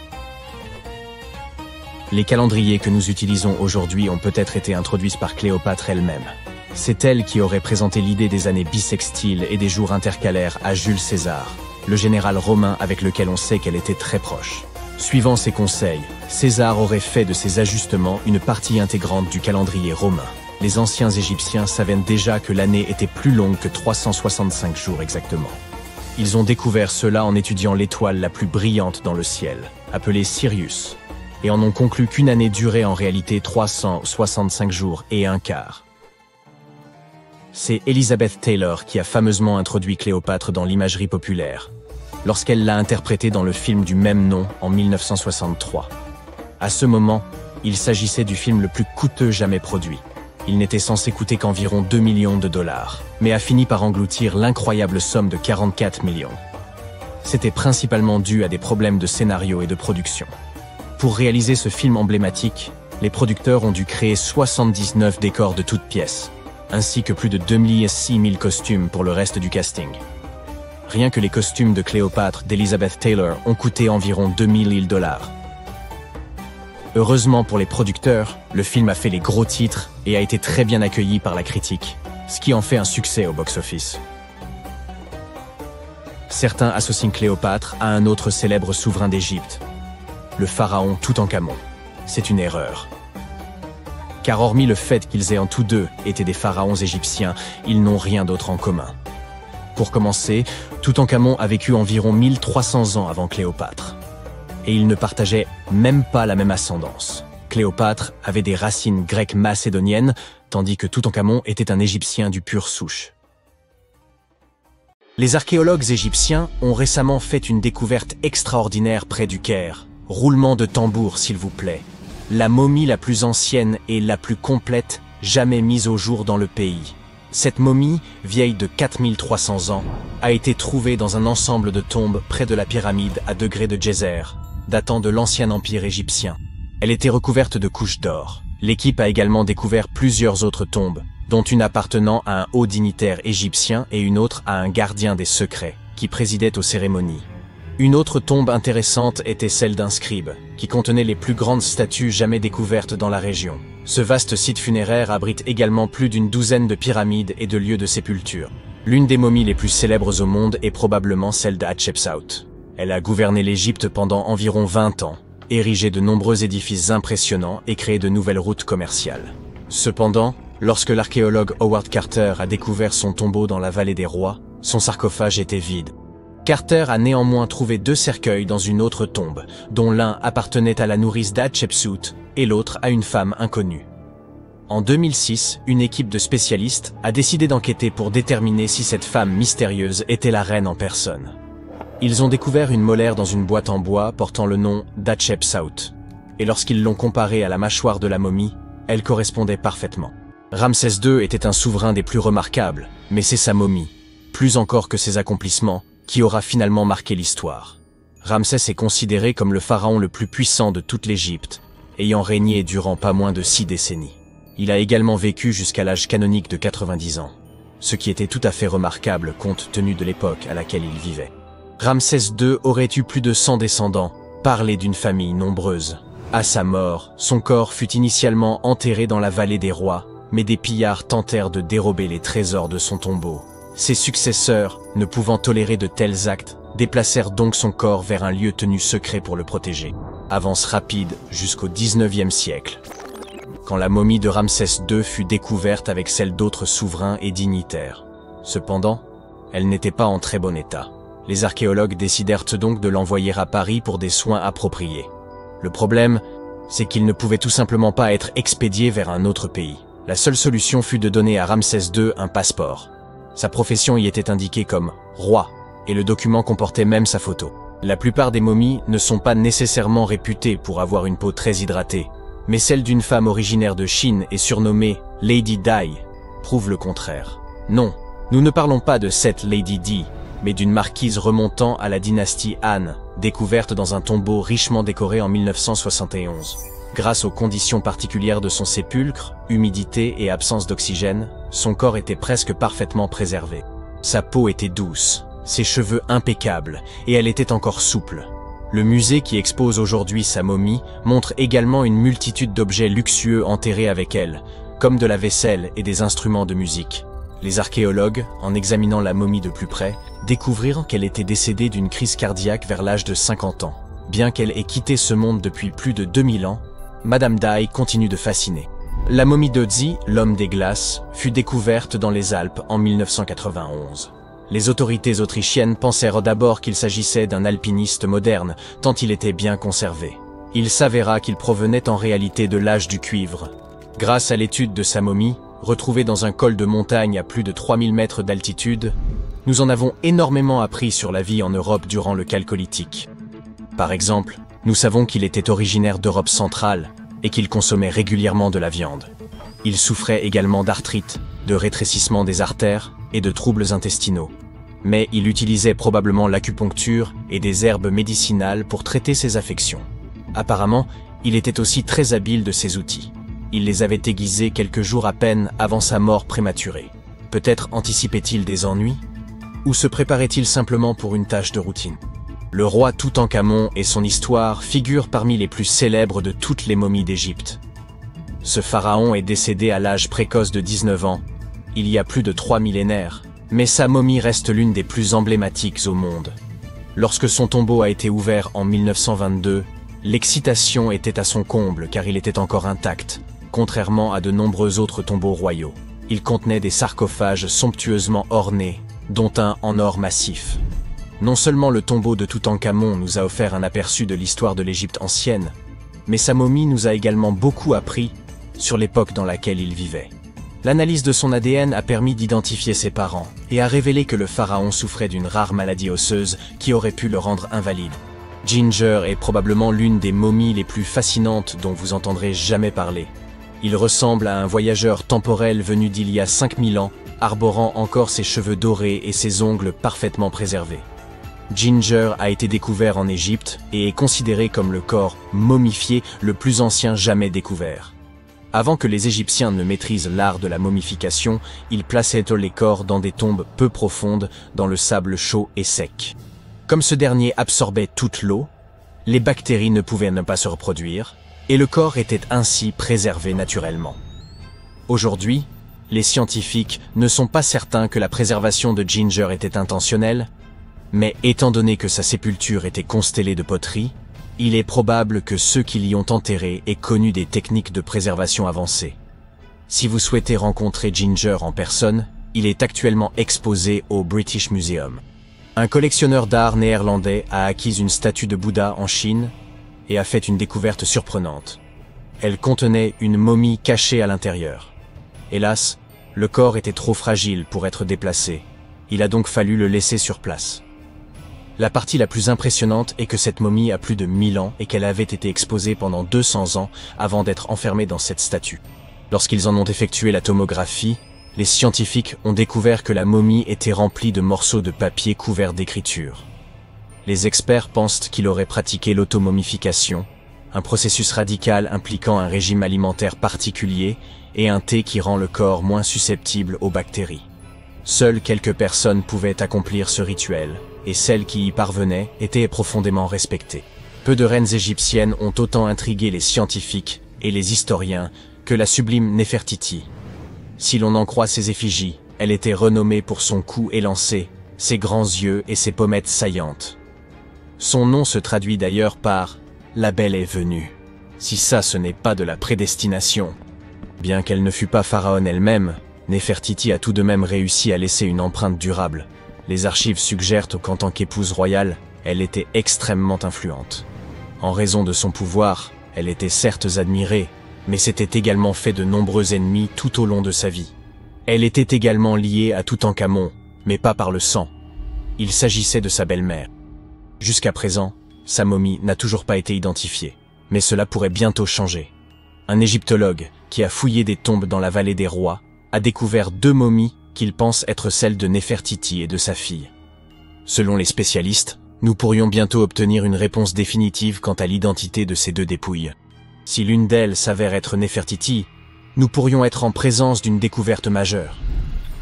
Les calendriers que nous utilisons aujourd'hui ont peut-être été introduits par Cléopâtre elle-même. C'est elle qui aurait présenté l'idée des années bissextiles et des jours intercalaires à Jules César, le général romain avec lequel on sait qu'elle était très proche. Suivant ses conseils, César aurait fait de ces ajustements une partie intégrante du calendrier romain. Les anciens Égyptiens savaient déjà que l'année était plus longue que 365 jours exactement. Ils ont découvert cela en étudiant l'étoile la plus brillante dans le ciel, appelée Sirius. et en ont conclu qu'une année durait en réalité 365 jours et un quart. C'est Elizabeth Taylor qui a fameusement introduit Cléopâtre dans l'imagerie populaire, lorsqu'elle l'a interprétée dans le film du même nom en 1963. À ce moment, il s'agissait du film le plus coûteux jamais produit. Il n'était censé coûter qu'environ 2 millions de dollars, mais a fini par engloutir l'incroyable somme de 44 millions. C'était principalement dû à des problèmes de scénario et de production. Pour réaliser ce film emblématique, les producteurs ont dû créer 79 décors de toutes pièces, ainsi que plus de 26 000 costumes pour le reste du casting. Rien que les costumes de Cléopâtre d'Elizabeth Taylor ont coûté environ 2 000 dollars. Heureusement pour les producteurs, le film a fait les gros titres et a été très bien accueilli par la critique, ce qui en fait un succès au box-office. Certains associent Cléopâtre à un autre célèbre souverain d'Égypte, le pharaon Toutankhamon. C'est une erreur. Car hormis le fait qu'ils aient en tous deux été des pharaons égyptiens, ils n'ont rien d'autre en commun. Pour commencer, Toutankhamon a vécu environ 1300 ans avant Cléopâtre. Et ils ne partageaient même pas la même ascendance. Cléopâtre avait des racines grecques macédoniennes, tandis que Toutankhamon était un Égyptien du pur souche. Les archéologues égyptiens ont récemment fait une découverte extraordinaire près du Caire. Roulement de tambour, s'il vous plaît. La momie la plus ancienne et la plus complète jamais mise au jour dans le pays. Cette momie, vieille de 4300 ans, a été trouvée dans un ensemble de tombes près de la pyramide à degré de Djéser, datant de l'ancien empire égyptien. Elle était recouverte de couches d'or. L'équipe a également découvert plusieurs autres tombes, dont une appartenant à un haut dignitaire égyptien et une autre à un gardien des secrets, qui présidait aux cérémonies. Une autre tombe intéressante était celle d'un scribe, qui contenait les plus grandes statues jamais découvertes dans la région. Ce vaste site funéraire abrite également plus d'une douzaine de pyramides et de lieux de sépulture. L'une des momies les plus célèbres au monde est probablement celle d'Hatshepsut. Elle a gouverné l'Égypte pendant environ 20 ans, érigé de nombreux édifices impressionnants et créé de nouvelles routes commerciales. Cependant, lorsque l'archéologue Howard Carter a découvert son tombeau dans la vallée des rois, son sarcophage était vide. Carter a néanmoins trouvé 2 cercueils dans une autre tombe, dont l'un appartenait à la nourrice d'Hatshepsut et l'autre à une femme inconnue. En 2006, une équipe de spécialistes a décidé d'enquêter pour déterminer si cette femme mystérieuse était la reine en personne. Ils ont découvert une molaire dans une boîte en bois portant le nom d'Hatshepsut, et lorsqu'ils l'ont comparée à la mâchoire de la momie, elle correspondait parfaitement. Ramsès II était un souverain des plus remarquables, mais c'est sa momie, plus encore que ses accomplissements, qui aura finalement marqué l'histoire. Ramsès est considéré comme le pharaon le plus puissant de toute l'Égypte, ayant régné durant pas moins de 6 décennies. Il a également vécu jusqu'à l'âge canonique de 90 ans, ce qui était tout à fait remarquable compte tenu de l'époque à laquelle il vivait. Ramsès II aurait eu plus de 100 descendants, parlé d'une famille nombreuse. À sa mort, son corps fut initialement enterré dans la vallée des rois, mais des pillards tentèrent de dérober les trésors de son tombeau. Ses successeurs, ne pouvant tolérer de tels actes, déplacèrent donc son corps vers un lieu tenu secret pour le protéger. Avance rapide jusqu'au XIXe siècle, quand la momie de Ramsès II fut découverte avec celle d'autres souverains et dignitaires. Cependant, elle n'était pas en très bon état. Les archéologues décidèrent donc de l'envoyer à Paris pour des soins appropriés. Le problème, c'est qu'il ne pouvait tout simplement pas être expédié vers un autre pays. La seule solution fut de donner à Ramsès II un passeport. Sa profession y était indiquée comme « roi », et le document comportait même sa photo. La plupart des momies ne sont pas nécessairement réputées pour avoir une peau très hydratée, mais celle d'une femme originaire de Chine et surnommée Lady Di prouve le contraire. Non, nous ne parlons pas de cette Lady Di, mais d'une marquise remontant à la dynastie Han, découverte dans un tombeau richement décoré en 1971. Grâce aux conditions particulières de son sépulcre, humidité et absence d'oxygène, son corps était presque parfaitement préservé. Sa peau était douce, ses cheveux impeccables, et elle était encore souple. Le musée qui expose aujourd'hui sa momie montre également une multitude d'objets luxueux enterrés avec elle, comme de la vaisselle et des instruments de musique. Les archéologues, en examinant la momie de plus près, découvrirent qu'elle était décédée d'une crise cardiaque vers l'âge de 50 ans. Bien qu'elle ait quitté ce monde depuis plus de 2000 ans, Madame Di continue de fasciner. La momie d'Ötzi, l'homme des glaces, fut découverte dans les Alpes en 1991. Les autorités autrichiennes pensèrent d'abord qu'il s'agissait d'un alpiniste moderne, tant il était bien conservé. Il s'avéra qu'il provenait en réalité de l'âge du cuivre. Grâce à l'étude de sa momie, retrouvée dans un col de montagne à plus de 3000 mètres d'altitude, nous en avons énormément appris sur la vie en Europe durant le Chalcolithique. Par exemple, nous savons qu'il était originaire d'Europe centrale et qu'il consommait régulièrement de la viande. Il souffrait également d'arthrite, de rétrécissement des artères et de troubles intestinaux. Mais il utilisait probablement l'acupuncture et des herbes médicinales pour traiter ses affections. Apparemment, il était aussi très habile de ses outils. Il les avait aiguisés quelques jours à peine avant sa mort prématurée. Peut-être anticipait-il des ennuis? Ou se préparait-il simplement pour une tâche de routine? Le roi Toutankhamon et son histoire figurent parmi les plus célèbres de toutes les momies d'Égypte. Ce pharaon est décédé à l'âge précoce de 19 ans, il y a plus de 3 millénaires, mais sa momie reste l'une des plus emblématiques au monde. Lorsque son tombeau a été ouvert en 1922, l'excitation était à son comble car il était encore intact, contrairement à de nombreux autres tombeaux royaux. Il contenait des sarcophages somptueusement ornés, dont un en or massif. Non seulement le tombeau de Toutankhamon nous a offert un aperçu de l'histoire de l'Égypte ancienne, mais sa momie nous a également beaucoup appris sur l'époque dans laquelle il vivait. L'analyse de son ADN a permis d'identifier ses parents et a révélé que le pharaon souffrait d'une rare maladie osseuse qui aurait pu le rendre invalide. Ginger est probablement l'une des momies les plus fascinantes dont vous entendrez jamais parler. Il ressemble à un voyageur temporel venu d'il y a 5000 ans, arborant encore ses cheveux dorés et ses ongles parfaitement préservés. Ginger a été découvert en Égypte et est considéré comme le corps momifié le plus ancien jamais découvert. Avant que les Égyptiens ne maîtrisent l'art de la momification, ils plaçaient les corps dans des tombes peu profondes, dans le sable chaud et sec. Comme ce dernier absorbait toute l'eau, les bactéries ne pouvaient ne pas se reproduire, et le corps était ainsi préservé naturellement. Aujourd'hui, les scientifiques ne sont pas certains que la préservation de Ginger était intentionnelle, mais étant donné que sa sépulture était constellée de poteries, il est probable que ceux qui l'y ont enterré aient connu des techniques de préservation avancées. Si vous souhaitez rencontrer Ginger en personne, il est actuellement exposé au British Museum. Un collectionneur d'art néerlandais a acquis une statue de Bouddha en Chine et a fait une découverte surprenante. Elle contenait une momie cachée à l'intérieur. Hélas, le corps était trop fragile pour être déplacé. Il a donc fallu le laisser sur place. La partie la plus impressionnante est que cette momie a plus de 1000 ans et qu'elle avait été exposée pendant 200 ans avant d'être enfermée dans cette statue. Lorsqu'ils en ont effectué la tomographie, les scientifiques ont découvert que la momie était remplie de morceaux de papier couverts d'écriture. Les experts pensent qu'il aurait pratiqué l'automomification, un processus radical impliquant un régime alimentaire particulier et un thé qui rend le corps moins susceptible aux bactéries. Seules quelques personnes pouvaient accomplir ce rituel, et celles qui y parvenaient étaient profondément respectées. Peu de reines égyptiennes ont autant intrigué les scientifiques et les historiens que la sublime Néfertiti. Si l'on en croit ses effigies, elle était renommée pour son cou élancé, ses grands yeux et ses pommettes saillantes. Son nom se traduit d'ailleurs par « La belle est venue ». Si ça ce n'est pas de la prédestination. Bien qu'elle ne fût pas pharaon elle-même, Néfertiti a tout de même réussi à laisser une empreinte durable. Les archives suggèrent qu'en tant qu'épouse royale, elle était extrêmement influente. En raison de son pouvoir, elle était certes admirée, mais s'était également fait de nombreux ennemis tout au long de sa vie. Elle était également liée à Toutankhamon, mais pas par le sang. Il s'agissait de sa belle-mère. Jusqu'à présent, sa momie n'a toujours pas été identifiée, mais cela pourrait bientôt changer. Un égyptologue, qui a fouillé des tombes dans la vallée des rois, a découvert 2 momies qu'il pense être celles de Néfertiti et de sa fille. Selon les spécialistes, nous pourrions bientôt obtenir une réponse définitive quant à l'identité de ces 2 dépouilles. Si l'une d'elles s'avère être Néfertiti, nous pourrions être en présence d'une découverte majeure.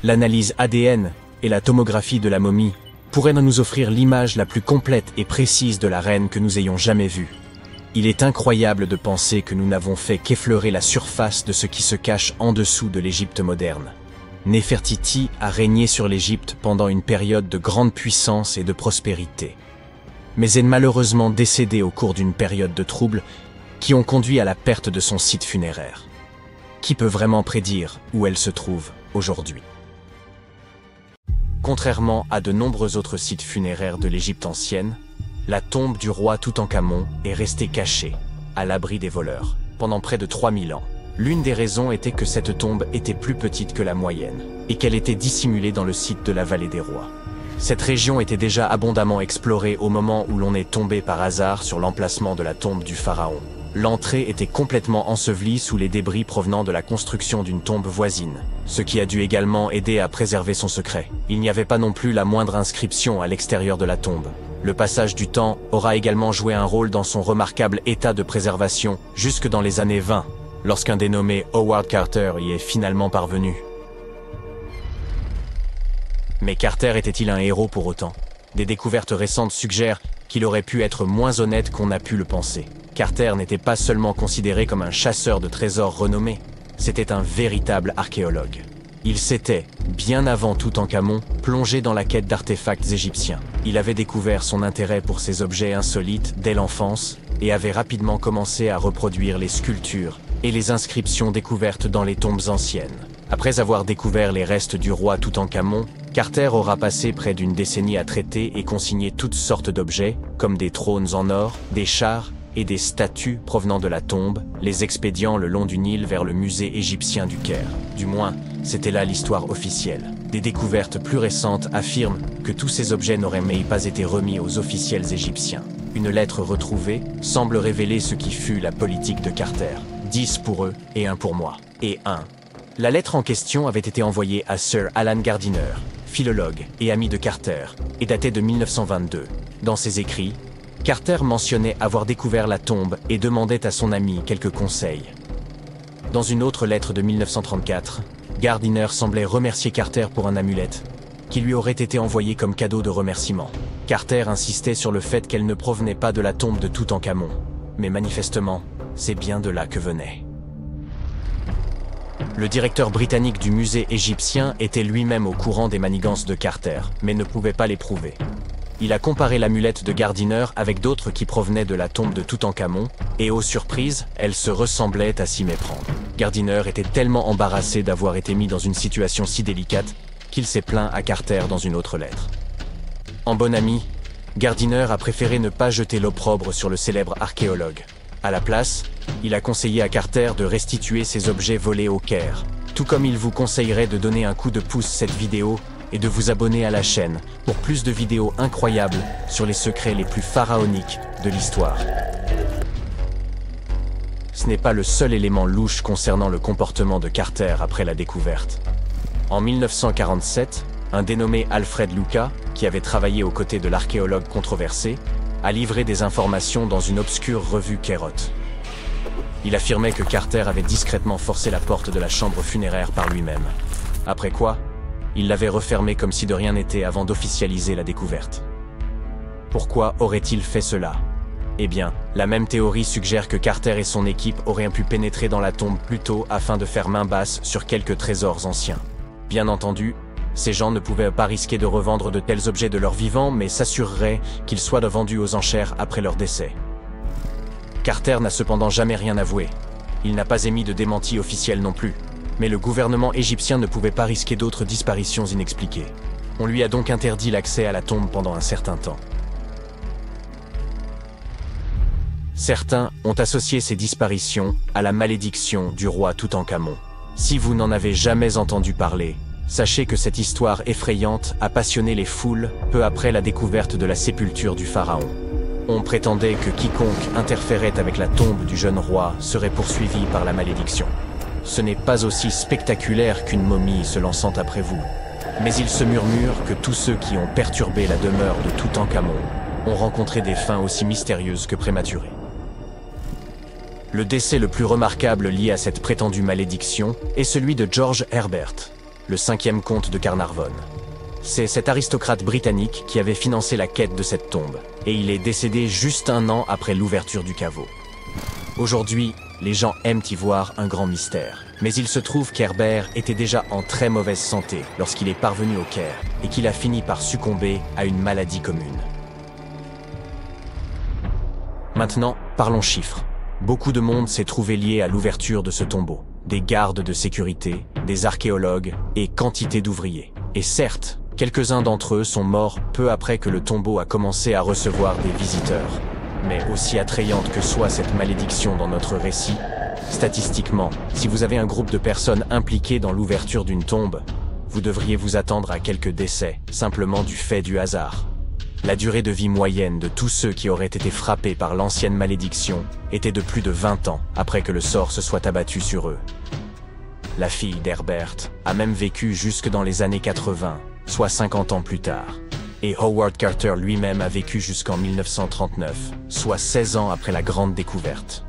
L'analyse ADN et la tomographie de la momie pourraient nous offrir l'image la plus complète et précise de la reine que nous ayons jamais vue. Il est incroyable de penser que nous n'avons fait qu'effleurer la surface de ce qui se cache en dessous de l'Égypte moderne. Néfertiti a régné sur l'Égypte pendant une période de grande puissance et de prospérité. Mais est malheureusement décédée au cours d'une période de troubles qui ont conduit à la perte de son site funéraire. Qui peut vraiment prédire où elle se trouve aujourd'hui? Contrairement à de nombreux autres sites funéraires de l'Égypte ancienne, la tombe du roi Toutankhamon est restée cachée. à l'abri des voleurs, pendant près de 3000 ans. L'une des raisons était que cette tombe était plus petite que la moyenne, et qu'elle était dissimulée dans le site de la Vallée des Rois. Cette région était déjà abondamment explorée au moment où l'on est tombé par hasard sur l'emplacement de la tombe du pharaon. L'entrée était complètement ensevelie sous les débris provenant de la construction d'une tombe voisine, ce qui a dû également aider à préserver son secret. Il n'y avait pas non plus la moindre inscription à l'extérieur de la tombe. Le passage du temps aura également joué un rôle dans son remarquable état de préservation jusque dans les années 20, lorsqu'un dénommé Howard Carter y est finalement parvenu. Mais Carter était-il un héros pour autant? Des découvertes récentes suggèrent qu'il aurait pu être moins honnête qu'on a pu le penser. Carter n'était pas seulement considéré comme un chasseur de trésors renommé, c'était un véritable archéologue. Il s'était, bien avant Toutankhamon, plongé dans la quête d'artefacts égyptiens. Il avait découvert son intérêt pour ces objets insolites dès l'enfance et avait rapidement commencé à reproduire les sculptures et les inscriptions découvertes dans les tombes anciennes. Après avoir découvert les restes du roi Toutankhamon, Carter aura passé près d'une décennie à traiter et consigner toutes sortes d'objets, comme des trônes en or, des chars et des statues provenant de la tombe, les expédiant le long du Nil vers le musée égyptien du Caire. Du moins, c'était là l'histoire officielle. Des découvertes plus récentes affirment que tous ces objets n'auraient même pas été remis aux officiels égyptiens. Une lettre retrouvée semble révéler ce qui fut la politique de Carter. 10 pour eux et 1 pour moi. Et 1. La lettre en question avait été envoyée à Sir Alan Gardiner, philologue et ami de Carter, et datait de 1922. Dans ses écrits, Carter mentionnait avoir découvert la tombe et demandait à son ami quelques conseils. Dans une autre lettre de 1934, Gardiner semblait remercier Carter pour un amulette qui lui aurait été envoyé comme cadeau de remerciement. Carter insistait sur le fait qu'elle ne provenait pas de la tombe de Toutankhamon, mais manifestement, c'est bien de là que venait. Le directeur britannique du musée égyptien était lui-même au courant des manigances de Carter, mais ne pouvait pas les prouver. Il a comparé l'amulette de Gardiner avec d'autres qui provenaient de la tombe de Toutankhamon, et aux surprises, elles se ressemblaient à s'y méprendre. Gardiner était tellement embarrassé d'avoir été mis dans une situation si délicate qu'il s'est plaint à Carter dans une autre lettre. En bon ami, Gardiner a préféré ne pas jeter l'opprobre sur le célèbre archéologue. À la place, il a conseillé à Carter de restituer ses objets volés au Caire, tout comme il vous conseillerait de donner un coup de pouce cette vidéo et de vous abonner à la chaîne pour plus de vidéos incroyables sur les secrets les plus pharaoniques de l'histoire. Ce n'est pas le seul élément louche concernant le comportement de Carter après la découverte. En 1947, un dénommé Alfred Luca, qui avait travaillé aux côtés de l'archéologue controversé, a livré des informations dans une obscure revue Kérot. Il affirmait que Carter avait discrètement forcé la porte de la chambre funéraire par lui-même. Après quoi, il l'avait refermée comme si de rien n'était avant d'officialiser la découverte. Pourquoi aurait-il fait cela? Eh bien, la même théorie suggère que Carter et son équipe auraient pu pénétrer dans la tombe plus tôt afin de faire main basse sur quelques trésors anciens. Bien entendu, ces gens ne pouvaient pas risquer de revendre de tels objets de leur vivant, mais s'assureraient qu'ils soient vendus aux enchères après leur décès. Carter n'a cependant jamais rien avoué. Il n'a pas émis de démenti officiel non plus. Mais le gouvernement égyptien ne pouvait pas risquer d'autres disparitions inexpliquées. On lui a donc interdit l'accès à la tombe pendant un certain temps. Certains ont associé ces disparitions à la malédiction du roi Toutankhamon. Si vous n'en avez jamais entendu parler, sachez que cette histoire effrayante a passionné les foules peu après la découverte de la sépulture du pharaon. On prétendait que quiconque interférait avec la tombe du jeune roi serait poursuivi par la malédiction. Ce n'est pas aussi spectaculaire qu'une momie se lançant après vous, mais il se murmure que tous ceux qui ont perturbé la demeure de Toutankhamon ont rencontré des fins aussi mystérieuses que prématurées. Le décès le plus remarquable lié à cette prétendue malédiction est celui de George Herbert, le 5e comte de Carnarvon. C'est cet aristocrate britannique qui avait financé la quête de cette tombe, et il est décédé juste un an après l'ouverture du caveau. Aujourd'hui, les gens aiment y voir un grand mystère. Mais il se trouve qu'Herbert était déjà en très mauvaise santé lorsqu'il est parvenu au Caire et qu'il a fini par succomber à une maladie commune. Maintenant, parlons chiffres. Beaucoup de monde s'est trouvé lié à l'ouverture de ce tombeau. Des gardes de sécurité, des archéologues et quantité d'ouvriers. Et certes, quelques-uns d'entre eux sont morts peu après que le tombeau a commencé à recevoir des visiteurs. Mais aussi attrayante que soit cette malédiction dans notre récit, statistiquement, si vous avez un groupe de personnes impliquées dans l'ouverture d'une tombe, vous devriez vous attendre à quelques décès, simplement du fait du hasard. La durée de vie moyenne de tous ceux qui auraient été frappés par l'ancienne malédiction était de plus de 20 ans après que le sort se soit abattu sur eux. La fille d'Herbert a même vécu jusque dans les années 80, soit 50 ans plus tard. Et Howard Carter lui-même a vécu jusqu'en 1939, soit 16 ans après la grande découverte.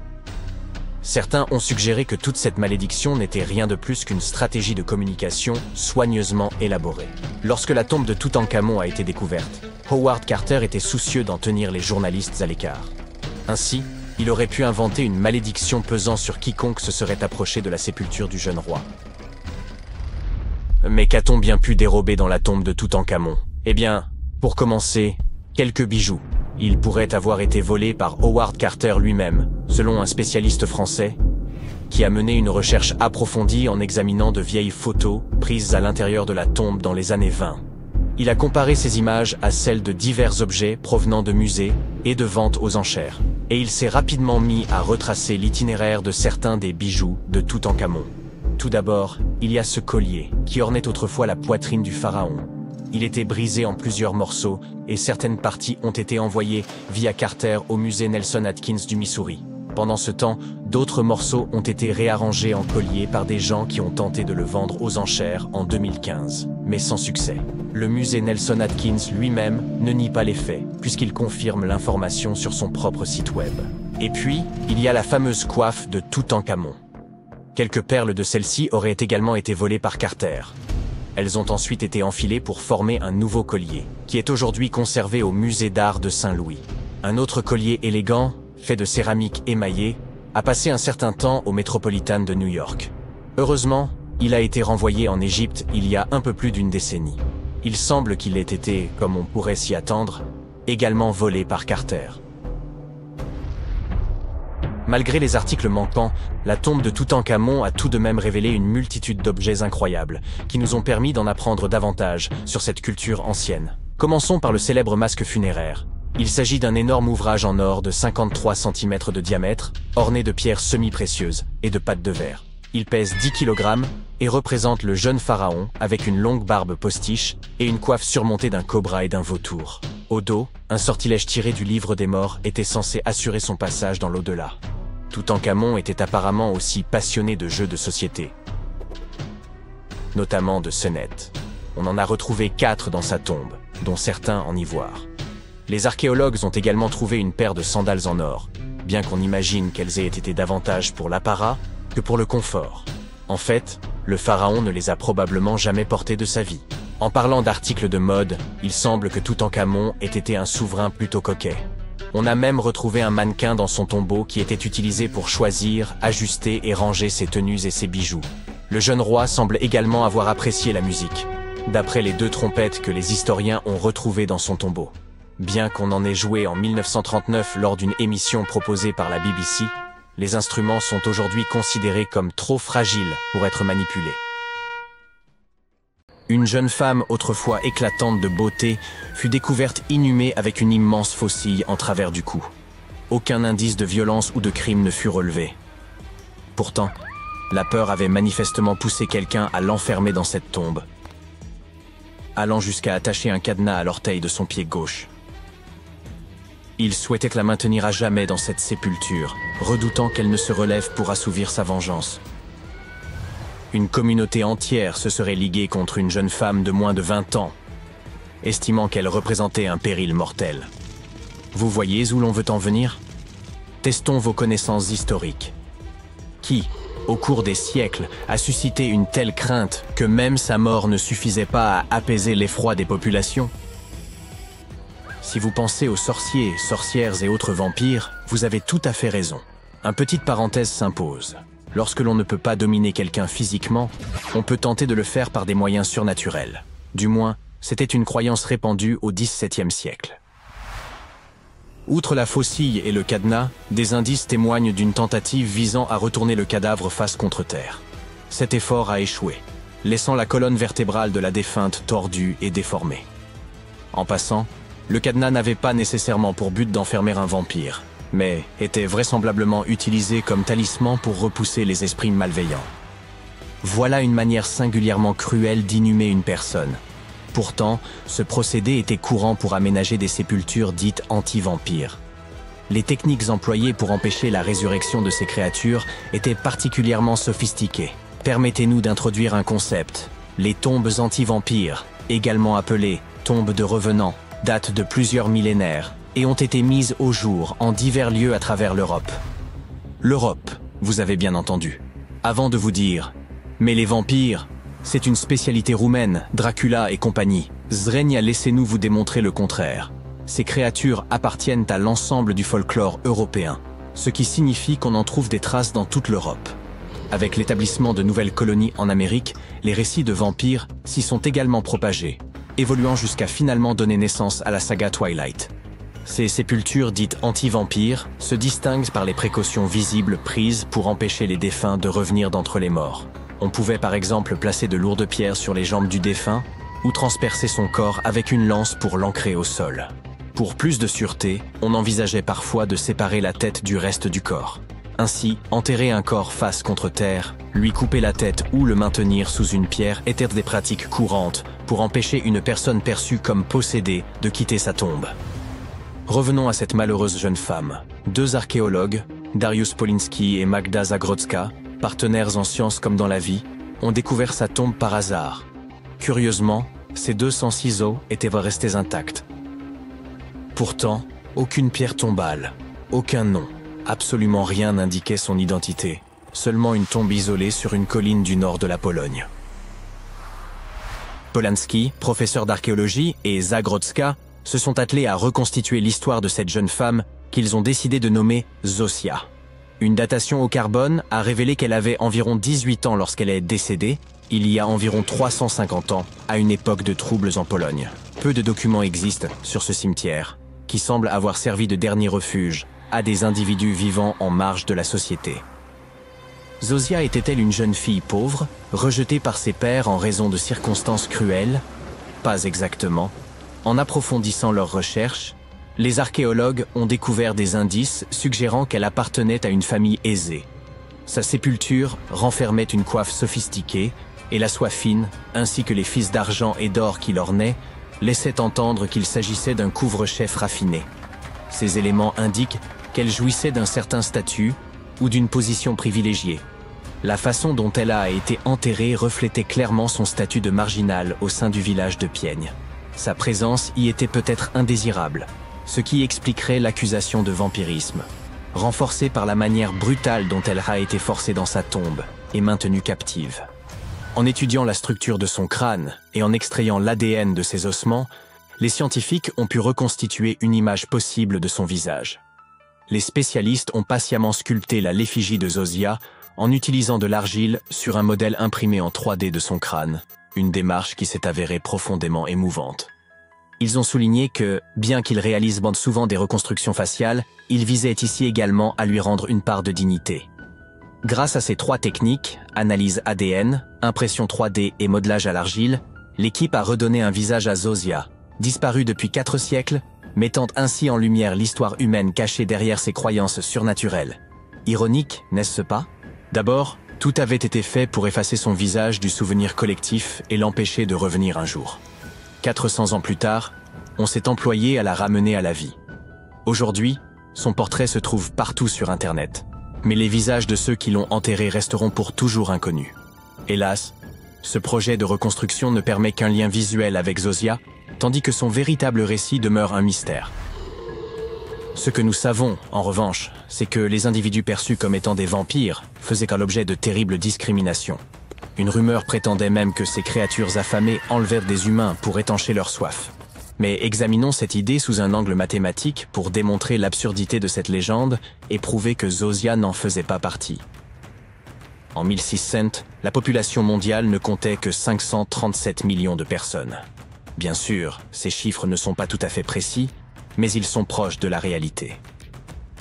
Certains ont suggéré que toute cette malédiction n'était rien de plus qu'une stratégie de communication soigneusement élaborée. Lorsque la tombe de Toutankhamon a été découverte, Howard Carter était soucieux d'en tenir les journalistes à l'écart. Ainsi, il aurait pu inventer une malédiction pesant sur quiconque se serait approché de la sépulture du jeune roi. Mais qu'a-t-on bien pu dérober dans la tombe de Toutankhamon? Eh bien, pour commencer, quelques bijoux. Ils pourraient avoir été volés par Howard Carter lui-même, selon un spécialiste français, qui a mené une recherche approfondie en examinant de vieilles photos prises à l'intérieur de la tombe dans les années 20. Il a comparé ces images à celles de divers objets provenant de musées et de ventes aux enchères, et il s'est rapidement mis à retracer l'itinéraire de certains des bijoux de Toutankhamon. Tout d'abord, il y a ce collier, qui ornait autrefois la poitrine du pharaon. Il était brisé en plusieurs morceaux, et certaines parties ont été envoyées via Carter au musée Nelson Atkins du Missouri. Pendant ce temps, d'autres morceaux ont été réarrangés en collier par des gens qui ont tenté de le vendre aux enchères en 2015, mais sans succès. Le musée Nelson Atkins lui-même ne nie pas les faits, puisqu'il confirme l'information sur son propre site web. Et puis, il y a la fameuse coiffe de Toutankhamon. Quelques perles de celle-ci auraient également été volées par Carter. Elles ont ensuite été enfilées pour former un nouveau collier, qui est aujourd'hui conservé au musée d'art de Saint-Louis. Un autre collier élégant, fait de céramique émaillée, a passé un certain temps au Metropolitan de New York. Heureusement, il a été renvoyé en Égypte il y a un peu plus d'une décennie. Il semble qu'il ait été, comme on pourrait s'y attendre, également volé par Carter. Malgré les articles manquants, la tombe de Toutankhamon a tout de même révélé une multitude d'objets incroyables, qui nous ont permis d'en apprendre davantage sur cette culture ancienne. Commençons par le célèbre masque funéraire. Il s'agit d'un énorme ouvrage en or de 53 cm de diamètre, orné de pierres semi-précieuses et de pattes de verre. Il pèse 10 kg et représente le jeune pharaon avec une longue barbe postiche et une coiffe surmontée d'un cobra et d'un vautour. Au dos, un sortilège tiré du livre des morts était censé assurer son passage dans l'au-delà. Toutankhamon était apparemment aussi passionné de jeux de société, notamment de sonnettes. On en a retrouvé 4 dans sa tombe, dont certains en ivoire. Les archéologues ont également trouvé une paire de sandales en or, bien qu'on imagine qu'elles aient été davantage pour l'apparat que pour le confort. En fait, le pharaon ne les a probablement jamais portées de sa vie. En parlant d'articles de mode, il semble que Toutankhamon ait été un souverain plutôt coquet. On a même retrouvé un mannequin dans son tombeau qui était utilisé pour choisir, ajuster et ranger ses tenues et ses bijoux. Le jeune roi semble également avoir apprécié la musique, d'après les 2 trompettes que les historiens ont retrouvées dans son tombeau. Bien qu'on en ait joué en 1939 lors d'une émission proposée par la BBC, les instruments sont aujourd'hui considérés comme trop fragiles pour être manipulés. Une jeune femme autrefois éclatante de beauté fut découverte inhumée avec une immense faucille en travers du cou. Aucun indice de violence ou de crime ne fut relevé. Pourtant, la peur avait manifestement poussé quelqu'un à l'enfermer dans cette tombe, allant jusqu'à attacher un cadenas à l'orteil de son pied gauche. Il souhaitait la maintenir à jamais dans cette sépulture, redoutant qu'elle ne se relève pour assouvir sa vengeance. Une communauté entière se serait liguée contre une jeune femme de moins de 20 ans, estimant qu'elle représentait un péril mortel. Vous voyez où l'on veut en venir? Testons vos connaissances historiques. Qui, au cours des siècles, a suscité une telle crainte que même sa mort ne suffisait pas à apaiser l'effroi des populations? Si vous pensez aux sorciers, sorcières et autres vampires, vous avez tout à fait raison. Une petite parenthèse s'impose. Lorsque l'on ne peut pas dominer quelqu'un physiquement, on peut tenter de le faire par des moyens surnaturels. Du moins, c'était une croyance répandue au XVIIe siècle. Outre la faucille et le cadenas, des indices témoignent d'une tentative visant à retourner le cadavre face contre terre. Cet effort a échoué, laissant la colonne vertébrale de la défunte tordue et déformée. En passant, Le cadenas n'avait pas nécessairement pour but d'enfermer un vampire, mais était vraisemblablement utilisé comme talisman pour repousser les esprits malveillants. Voilà une manière singulièrement cruelle d'inhumer une personne. Pourtant, ce procédé était courant pour aménager des sépultures dites anti-vampires. Les techniques employées pour empêcher la résurrection de ces créatures étaient particulièrement sophistiquées. Permettez-nous d'introduire un concept. Les tombes anti-vampires, également appelées tombes de revenants, datent de plusieurs millénaires et ont été mises au jour en divers lieux à travers l'Europe. L'Europe, vous avez bien entendu. Avant de vous dire « Mais les vampires, c'est une spécialité roumaine, Dracula et compagnie », Zrenia, laissez-nous vous démontrer le contraire. Ces créatures appartiennent à l'ensemble du folklore européen, ce qui signifie qu'on en trouve des traces dans toute l'Europe. Avec l'établissement de nouvelles colonies en Amérique, les récits de vampires s'y sont également propagés, évoluant jusqu'à finalement donner naissance à la saga Twilight. Ces sépultures dites anti-vampires se distinguent par les précautions visibles prises pour empêcher les défunts de revenir d'entre les morts. On pouvait par exemple placer de lourdes pierres sur les jambes du défunt ou transpercer son corps avec une lance pour l'ancrer au sol. Pour plus de sûreté, on envisageait parfois de séparer la tête du reste du corps. Ainsi, enterrer un corps face contre terre, lui couper la tête ou le maintenir sous une pierre étaient des pratiques courantes pour empêcher une personne perçue comme possédée de quitter sa tombe. Revenons à cette malheureuse jeune femme. Deux archéologues, Dariusz Poliński et Magda Zagrodzka, partenaires en sciences comme dans la vie, ont découvert sa tombe par hasard. Curieusement, ces 200 ciseaux étaient restés intacts. Pourtant, aucune pierre tombale, aucun nom, absolument rien n'indiquait son identité, seulement une tombe isolée sur une colline du nord de la Pologne. Poliński, professeur d'archéologie, et Zagrodzka se sont attelés à reconstituer l'histoire de cette jeune femme qu'ils ont décidé de nommer Zosia. Une datation au carbone a révélé qu'elle avait environ 18 ans lorsqu'elle est décédée, il y a environ 350 ans, à une époque de troubles en Pologne. Peu de documents existent sur ce cimetière, qui semble avoir servi de dernier refuge à des individus vivant en marge de la société. Zosia était-elle une jeune fille pauvre, rejetée par ses pères en raison de circonstances cruelles? Pas exactement. En approfondissant leurs recherches, les archéologues ont découvert des indices suggérant qu'elle appartenait à une famille aisée. Sa sépulture renfermait une coiffe sophistiquée et la soie fine, ainsi que les fils d'argent et d'or qui l'ornaient, laissaient entendre qu'il s'agissait d'un couvre-chef raffiné. Ces éléments indiquent qu'elle jouissait d'un certain statut ou d'une position privilégiée. La façon dont elle a été enterrée reflétait clairement son statut de marginal au sein du village de Piègne. Sa présence y était peut-être indésirable, ce qui expliquerait l'accusation de vampirisme, renforcée par la manière brutale dont elle a été forcée dans sa tombe et maintenue captive. En étudiant la structure de son crâne et en extrayant l'ADN de ses ossements, les scientifiques ont pu reconstituer une image possible de son visage. Les spécialistes ont patiemment sculpté la l'effigie de Zosia en utilisant de l'argile sur un modèle imprimé en 3D de son crâne, une démarche qui s'est avérée profondément émouvante. Ils ont souligné que, bien qu'ils réalisent souvent des reconstructions faciales, ils visaient ici également à lui rendre une part de dignité. Grâce à ces trois techniques, analyse ADN, impression 3D et modelage à l'argile, l'équipe a redonné un visage à Zosia, disparue depuis 4 siècles, mettant ainsi en lumière l'histoire humaine cachée derrière ses croyances surnaturelles. Ironique, n'est-ce pas? D'abord, tout avait été fait pour effacer son visage du souvenir collectif et l'empêcher de revenir un jour. 400 ans plus tard, on s'est employé à la ramener à la vie. Aujourd'hui, son portrait se trouve partout sur Internet. Mais les visages de ceux qui l'ont enterré resteront pour toujours inconnus. Hélas, ce projet de reconstruction ne permet qu'un lien visuel avec Zosia, tandis que son véritable récit demeure un mystère. Ce que nous savons, en revanche, c'est que les individus perçus comme étant des vampires faisaient l'objet de terribles discriminations. Une rumeur prétendait même que ces créatures affamées enlevèrent des humains pour étancher leur soif. Mais examinons cette idée sous un angle mathématique pour démontrer l'absurdité de cette légende et prouver que Zosia n'en faisait pas partie. En 1600, la population mondiale ne comptait que 537 millions de personnes. Bien sûr, ces chiffres ne sont pas tout à fait précis, mais ils sont proches de la réalité.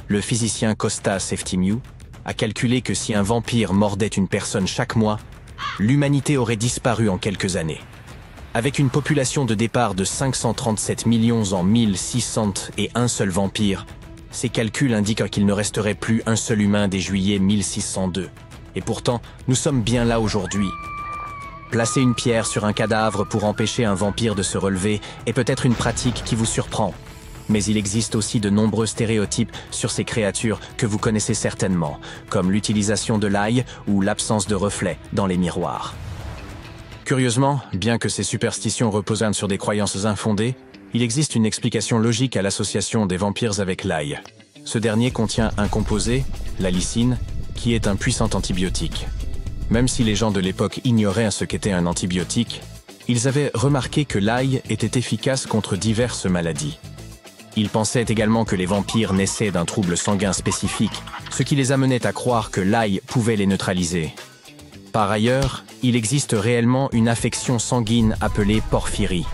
Le physicien Kostas Eftimiou a calculé que si un vampire mordait une personne chaque mois, l'humanité aurait disparu en quelques années. Avec une population de départ de 537 millions en 1600 et un seul vampire, ces calculs indiquent qu'il ne resterait plus un seul humain dès juillet 1602. Et pourtant, nous sommes bien là aujourd'hui. Placer une pierre sur un cadavre pour empêcher un vampire de se relever est peut-être une pratique qui vous surprend. Mais il existe aussi de nombreux stéréotypes sur ces créatures que vous connaissez certainement, comme l'utilisation de l'ail ou l'absence de reflets dans les miroirs. Curieusement, bien que ces superstitions reposent sur des croyances infondées, il existe une explication logique à l'association des vampires avec l'ail. Ce dernier contient un composé, la lysine, qui est un puissant antibiotique. Même si les gens de l'époque ignoraient ce qu'était un antibiotique, ils avaient remarqué que l'ail était efficace contre diverses maladies. Ils pensaient également que les vampires naissaient d'un trouble sanguin spécifique, ce qui les amenait à croire que l'ail pouvait les neutraliser. Par ailleurs, il existe réellement une affection sanguine appelée porphyrie,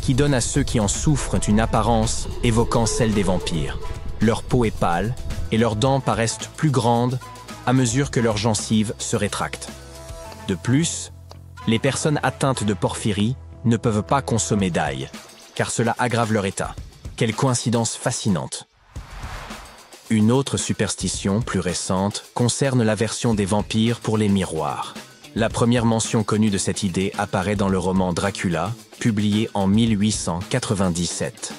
qui donne à ceux qui en souffrent une apparence évoquant celle des vampires. Leur peau est pâle et leurs dents paraissent plus grandes à mesure que leurs gencives se rétractent. De plus, les personnes atteintes de porphyrie ne peuvent pas consommer d'ail, car cela aggrave leur état. Quelle coïncidence fascinante! Une autre superstition, plus récente, concerne l'aversion des vampires pour les miroirs. La première mention connue de cette idée apparaît dans le roman Dracula, publié en 1897.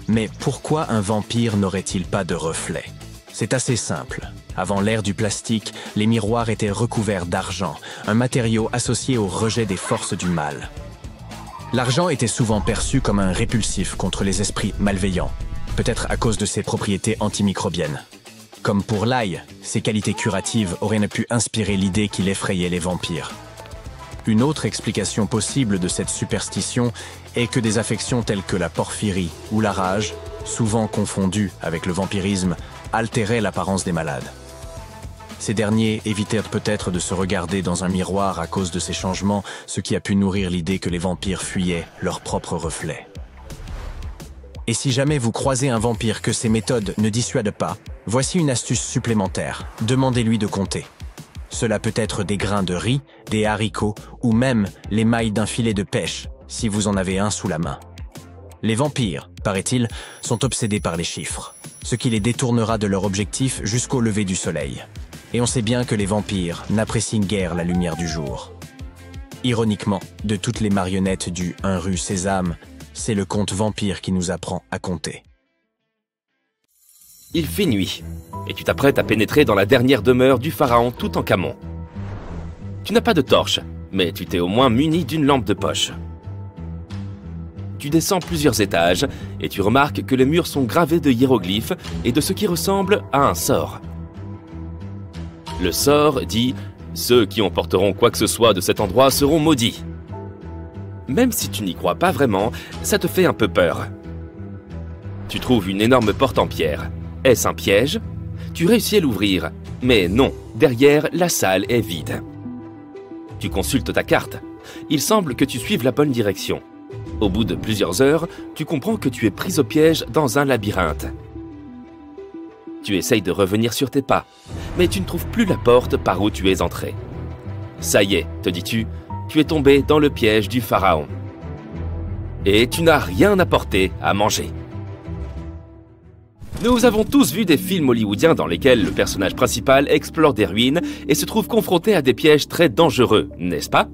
Mais pourquoi un vampire n'aurait-il pas de reflet? C'est assez simple. Avant l'ère du plastique, les miroirs étaient recouverts d'argent, un matériau associé au rejet des forces du mal. L'argent était souvent perçu comme un répulsif contre les esprits malveillants, peut-être à cause de ses propriétés antimicrobiennes. Comme pour l'ail, ses qualités curatives auraient pu inspirer l'idée qu'il effrayait les vampires. Une autre explication possible de cette superstition est que des affections telles que la porphyrie ou la rage, souvent confondues avec le vampirisme, altéraient l'apparence des malades. Ces derniers évitèrent peut-être de se regarder dans un miroir à cause de ces changements, ce qui a pu nourrir l'idée que les vampires fuyaient leur propre reflet. Et si jamais vous croisez un vampire que ces méthodes ne dissuadent pas, voici une astuce supplémentaire. Demandez-lui de compter. Cela peut être des grains de riz, des haricots ou même les mailles d'un filet de pêche, si vous en avez un sous la main. Les vampires, paraît-il, sont obsédés par les chiffres, ce qui les détournera de leur objectif jusqu'au lever du soleil. Et on sait bien que les vampires n'apprécient guère la lumière du jour. Ironiquement, de toutes les marionnettes du 1 rue Sésame, c'est le conte vampire qui nous apprend à compter. Il fait nuit, et tu t'apprêtes à pénétrer dans la dernière demeure du pharaon Toutankhamon. Tu n'as pas de torche, mais tu t'es au moins muni d'une lampe de poche. Tu descends plusieurs étages, et tu remarques que les murs sont gravés de hiéroglyphes et de ce qui ressemble à un sort. Le sort dit « Ceux qui emporteront quoi que ce soit de cet endroit seront maudits ». Même si tu n'y crois pas vraiment, ça te fait un peu peur. Tu trouves une énorme porte en pierre. Est-ce un piège? Tu réussis à l'ouvrir, mais non, derrière, la salle est vide. Tu consultes ta carte. Il semble que tu suives la bonne direction. Au bout de plusieurs heures, tu comprends que tu es pris au piège dans un labyrinthe. Tu essayes de revenir sur tes pas, mais tu ne trouves plus la porte par où tu es entré. Ça y est, te dis-tu, tu es tombé dans le piège du pharaon. Et tu n'as rien apporté à manger. Nous avons tous vu des films hollywoodiens dans lesquels le personnage principal explore des ruines et se trouve confronté à des pièges très dangereux, n'est-ce pas?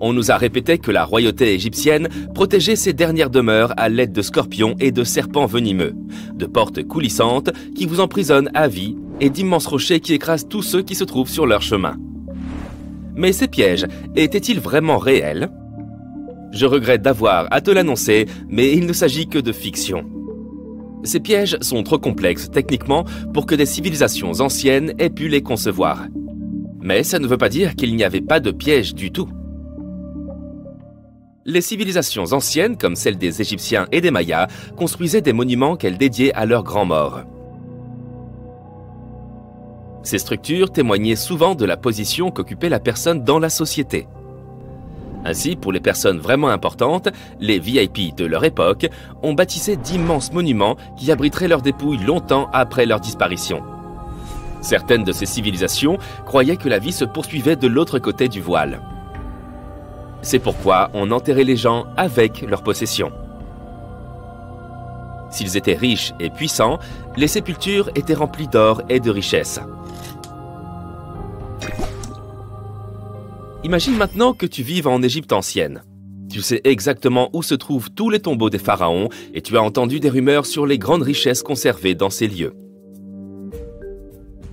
On nous a répété que la royauté égyptienne protégeait ses dernières demeures à l'aide de scorpions et de serpents venimeux, de portes coulissantes qui vous emprisonnent à vie et d'immenses rochers qui écrasent tous ceux qui se trouvent sur leur chemin. Mais ces pièges étaient-ils vraiment réels? Je regrette d'avoir à te l'annoncer, mais il ne s'agit que de fiction. Ces pièges sont trop complexes techniquement pour que des civilisations anciennes aient pu les concevoir. Mais ça ne veut pas dire qu'il n'y avait pas de pièges du tout. Les civilisations anciennes, comme celles des Égyptiens et des Mayas, construisaient des monuments qu'elles dédiaient à leurs grands morts. Ces structures témoignaient souvent de la position qu'occupait la personne dans la société. Ainsi, pour les personnes vraiment importantes, les VIP de leur époque, on bâtissait d'immenses monuments qui abriteraient leurs dépouilles longtemps après leur disparition. Certaines de ces civilisations croyaient que la vie se poursuivait de l'autre côté du voile. C'est pourquoi on enterrait les gens avec leurs possessions. S'ils étaient riches et puissants, les sépultures étaient remplies d'or et de richesses. Imagine maintenant que tu vives en Égypte ancienne. Tu sais exactement où se trouvent tous les tombeaux des pharaons et tu as entendu des rumeurs sur les grandes richesses conservées dans ces lieux.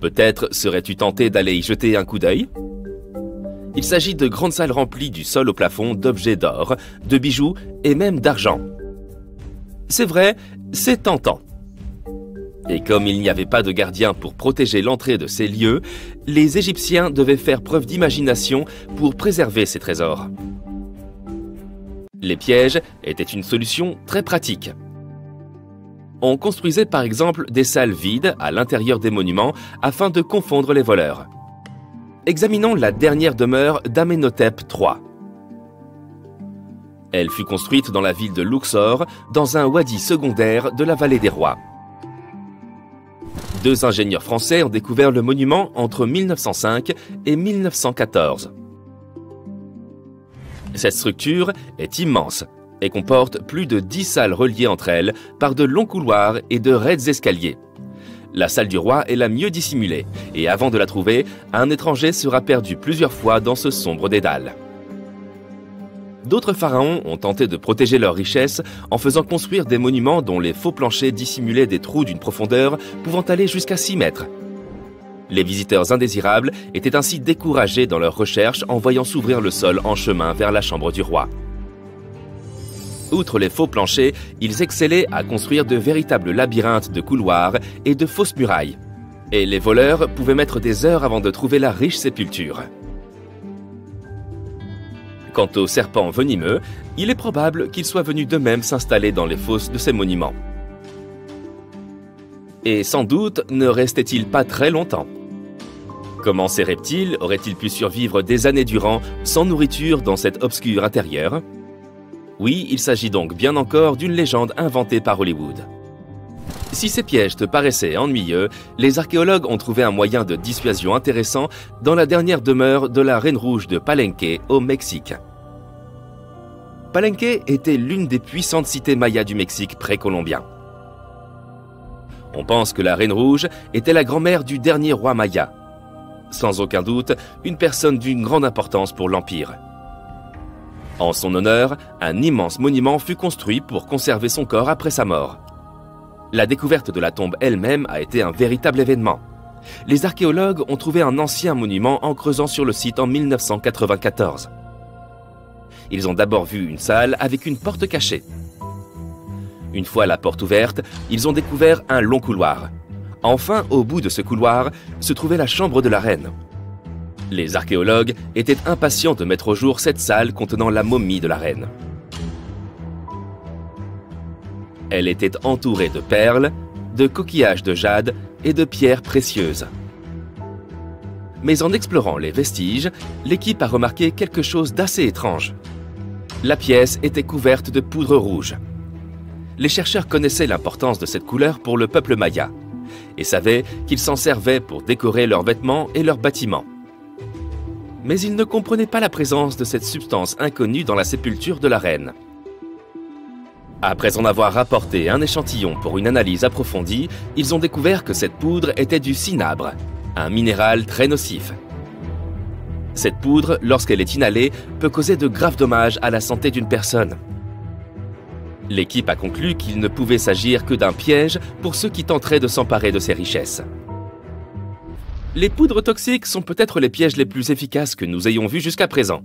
Peut-être serais-tu tenté d'aller y jeter un coup d'œil? Il s'agit de grandes salles remplies du sol au plafond d'objets d'or, de bijoux et même d'argent. C'est vrai, c'est tentant. Et comme il n'y avait pas de gardien pour protéger l'entrée de ces lieux, les Égyptiens devaient faire preuve d'imagination pour préserver ces trésors. Les pièges étaient une solution très pratique. On construisait par exemple des salles vides à l'intérieur des monuments afin de confondre les voleurs. Examinons la dernière demeure d'Amenhotep III. Elle fut construite dans la ville de Luxor, dans un wadi secondaire de la vallée des rois. 2 ingénieurs français ont découvert le monument entre 1905 et 1914. Cette structure est immense et comporte plus de 10 salles reliées entre elles par de longs couloirs et de raides escaliers. La salle du roi est la mieux dissimulée et avant de la trouver, un étranger sera perdu plusieurs fois dans ce sombre dédale. D'autres pharaons ont tenté de protéger leurs richesses en faisant construire des monuments dont les faux planchers dissimulaient des trous d'une profondeur pouvant aller jusqu'à 6 mètres. Les visiteurs indésirables étaient ainsi découragés dans leurs recherches en voyant s'ouvrir le sol en chemin vers la chambre du roi. Outre les faux planchers, ils excellaient à construire de véritables labyrinthes de couloirs et de fausses murailles. Et les voleurs pouvaient mettre des heures avant de trouver la riche sépulture. Quant aux serpents venimeux, il est probable qu'ils soient venus d'eux-mêmes s'installer dans les fosses de ces monuments. Et sans doute ne restaient-ils pas très longtemps. Comment ces reptiles auraient-ils pu survivre des années durant sans nourriture dans cet obscur intérieur? Oui, il s'agit donc bien encore d'une légende inventée par Hollywood. Si ces pièges te paraissaient ennuyeux, les archéologues ont trouvé un moyen de dissuasion intéressant dans la dernière demeure de la Reine Rouge de Palenque, au Mexique. Palenque était l'une des puissantes cités mayas du Mexique précolombien. On pense que la Reine Rouge était la grand-mère du dernier roi maya. Sans aucun doute, une personne d'une grande importance pour l'Empire. En son honneur, un immense monument fut construit pour conserver son corps après sa mort. La découverte de la tombe elle-même a été un véritable événement. Les archéologues ont trouvé un ancien monument en creusant sur le site en 1994. Ils ont d'abord vu une salle avec une porte cachée. Une fois la porte ouverte, ils ont découvert un long couloir. Enfin, au bout de ce couloir, se trouvait la chambre de la reine. Les archéologues étaient impatients de mettre au jour cette salle contenant la momie de la reine. Elle était entourée de perles, de coquillages de jade et de pierres précieuses. Mais en explorant les vestiges, l'équipe a remarqué quelque chose d'assez étrange. La pièce était couverte de poudre rouge. Les chercheurs connaissaient l'importance de cette couleur pour le peuple maya et savaient qu'ils s'en servaient pour décorer leurs vêtements et leurs bâtiments. Mais ils ne comprenaient pas la présence de cette substance inconnue dans la sépulture de la reine. Après en avoir rapporté un échantillon pour une analyse approfondie, ils ont découvert que cette poudre était du cinabre, un minéral très nocif. Cette poudre, lorsqu'elle est inhalée, peut causer de graves dommages à la santé d'une personne. L'équipe a conclu qu'il ne pouvait s'agir que d'un piège pour ceux qui tenteraient de s'emparer de ces richesses. Les poudres toxiques sont peut-être les pièges les plus efficaces que nous ayons vus jusqu'à présent.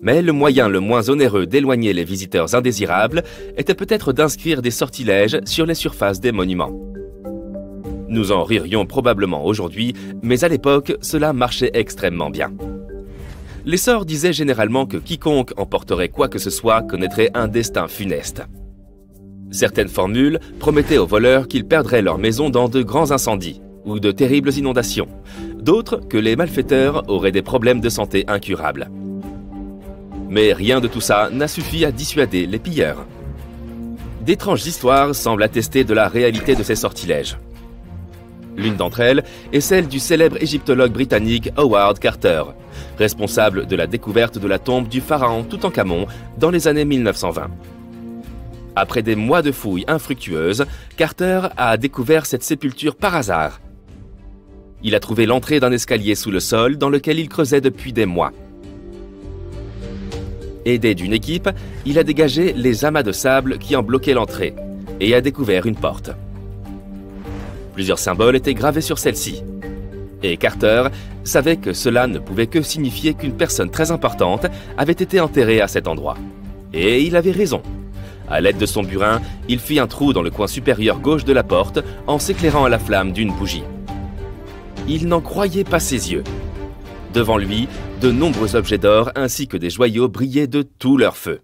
Mais le moyen le moins onéreux d'éloigner les visiteurs indésirables était peut-être d'inscrire des sortilèges sur les surfaces des monuments. Nous en ririons probablement aujourd'hui, mais à l'époque, cela marchait extrêmement bien. Les sorts disaient généralement que quiconque emporterait quoi que ce soit connaîtrait un destin funeste. Certaines formules promettaient aux voleurs qu'ils perdraient leur maison dans de grands incendies ou de terribles inondations, d'autres que les malfaiteurs auraient des problèmes de santé incurables. Mais rien de tout ça n'a suffi à dissuader les pilleurs. D'étranges histoires semblent attester de la réalité de ces sortilèges. L'une d'entre elles est celle du célèbre égyptologue britannique Howard Carter, responsable de la découverte de la tombe du pharaon Toutankhamon dans les années 1920. Après des mois de fouilles infructueuses, Carter a découvert cette sépulture par hasard. Il a trouvé l'entrée d'un escalier sous le sol dans lequel il creusait depuis des mois. Aidé d'une équipe, il a dégagé les amas de sable qui en bloquaient l'entrée et a découvert une porte. Plusieurs symboles étaient gravés sur celle-ci. Et Carter savait que cela ne pouvait que signifier qu'une personne très importante avait été enterrée à cet endroit. Et il avait raison. À l'aide de son burin, il fit un trou dans le coin supérieur gauche de la porte en s'éclairant à la flamme d'une bougie. Il n'en croyait pas ses yeux. Devant lui, de nombreux objets d'or ainsi que des joyaux brillaient de tout leur feu.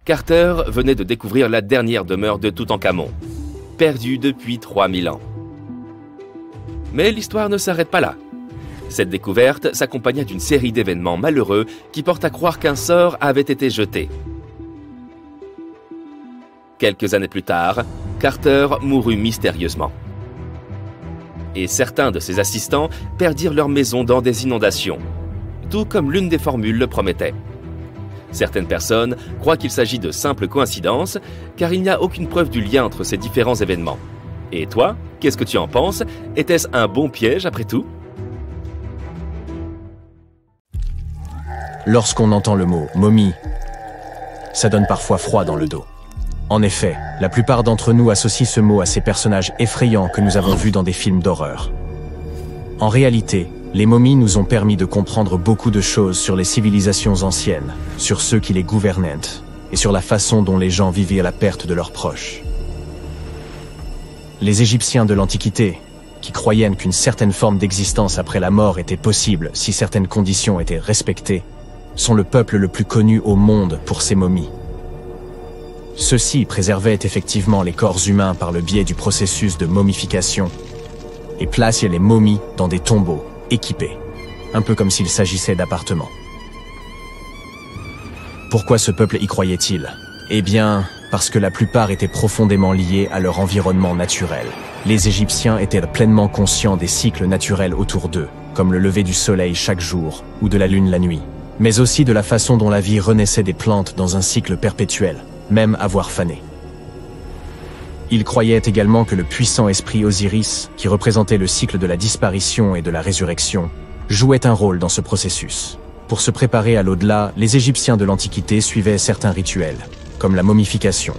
Carter venait de découvrir la dernière demeure de Toutankhamon, perdue depuis 3000 ans. Mais l'histoire ne s'arrête pas là. Cette découverte s'accompagna d'une série d'événements malheureux qui portent à croire qu'un sort avait été jeté. Quelques années plus tard, Carter mourut mystérieusement. Et certains de ses assistants perdirent leur maison dans des inondations, tout comme l'une des formules le promettait. Certaines personnes croient qu'il s'agit de simples coïncidences, car il n'y a aucune preuve du lien entre ces différents événements. Et toi, qu'est-ce que tu en penses? Était-ce un bon piège après tout? Lorsqu'on entend le mot « momie », ça donne parfois froid dans le dos. En effet, la plupart d'entre nous associent ce mot à ces personnages effrayants que nous avons vus dans des films d'horreur. En réalité, les momies nous ont permis de comprendre beaucoup de choses sur les civilisations anciennes, sur ceux qui les gouvernaient, et sur la façon dont les gens vivaient la perte de leurs proches. Les Égyptiens de l'Antiquité, qui croyaient qu'une certaine forme d'existence après la mort était possible si certaines conditions étaient respectées, sont le peuple le plus connu au monde pour ses momies. Ceux-ci préservaient effectivement les corps humains par le biais du processus de momification et plaçaient les momies dans des tombeaux équipés, un peu comme s'il s'agissait d'appartements. Pourquoi ce peuple y croyait-il? Eh bien, parce que la plupart étaient profondément liés à leur environnement naturel. Les Égyptiens étaient pleinement conscients des cycles naturels autour d'eux, comme le lever du soleil chaque jour ou de la lune la nuit, mais aussi de la façon dont la vie renaissait des plantes dans un cycle perpétuel, même avoir fané. Ils croyaient également que le puissant esprit Osiris, qui représentait le cycle de la disparition et de la résurrection, jouait un rôle dans ce processus. Pour se préparer à l'au-delà, les Égyptiens de l'Antiquité suivaient certains rituels, comme la momification,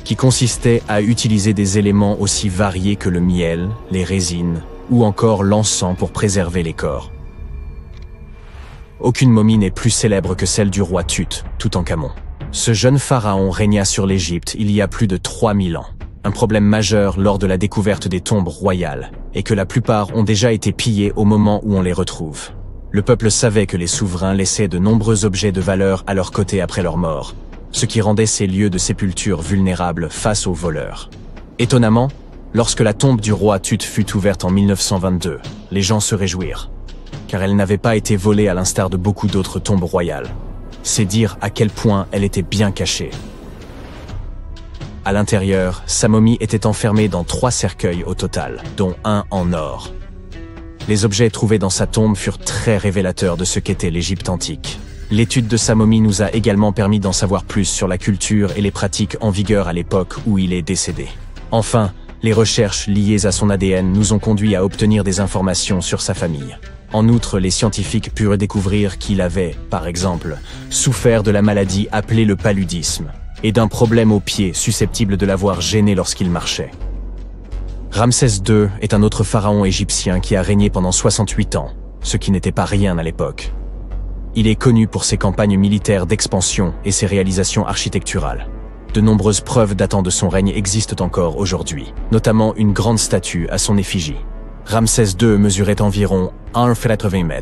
qui consistait à utiliser des éléments aussi variés que le miel, les résines, ou encore l'encens pour préserver les corps. Aucune momie n'est plus célèbre que celle du roi Tut, Toutankhamon. Ce jeune pharaon régna sur l'Égypte il y a plus de 3000 ans. Un problème majeur lors de la découverte des tombes royales, et que la plupart ont déjà été pillées au moment où on les retrouve. Le peuple savait que les souverains laissaient de nombreux objets de valeur à leur côté après leur mort, ce qui rendait ces lieux de sépulture vulnérables face aux voleurs. Étonnamment, lorsque la tombe du roi Tut fut ouverte en 1922, les gens se réjouirent, car elle n'avait pas été volée à l'instar de beaucoup d'autres tombes royales. C'est dire à quel point elle était bien cachée. À l'intérieur, sa momie était enfermée dans 3 cercueils au total, dont un en or. Les objets trouvés dans sa tombe furent très révélateurs de ce qu'était l'Égypte antique. L'étude de sa momie nous a également permis d'en savoir plus sur la culture et les pratiques en vigueur à l'époque où il est décédé. Enfin, les recherches liées à son ADN nous ont conduit à obtenir des informations sur sa famille. En outre, les scientifiques purent découvrir qu'il avait, par exemple, souffert de la maladie appelée le paludisme et d'un problème au pied susceptible de l'avoir gêné lorsqu'il marchait. Ramsès II est un autre pharaon égyptien qui a régné pendant 68 ans, ce qui n'était pas rien à l'époque. Il est connu pour ses campagnes militaires d'expansion et ses réalisations architecturales. De nombreuses preuves datant de son règne existent encore aujourd'hui, notamment une grande statue à son effigie. Ramsès II mesurait environ 1,80 m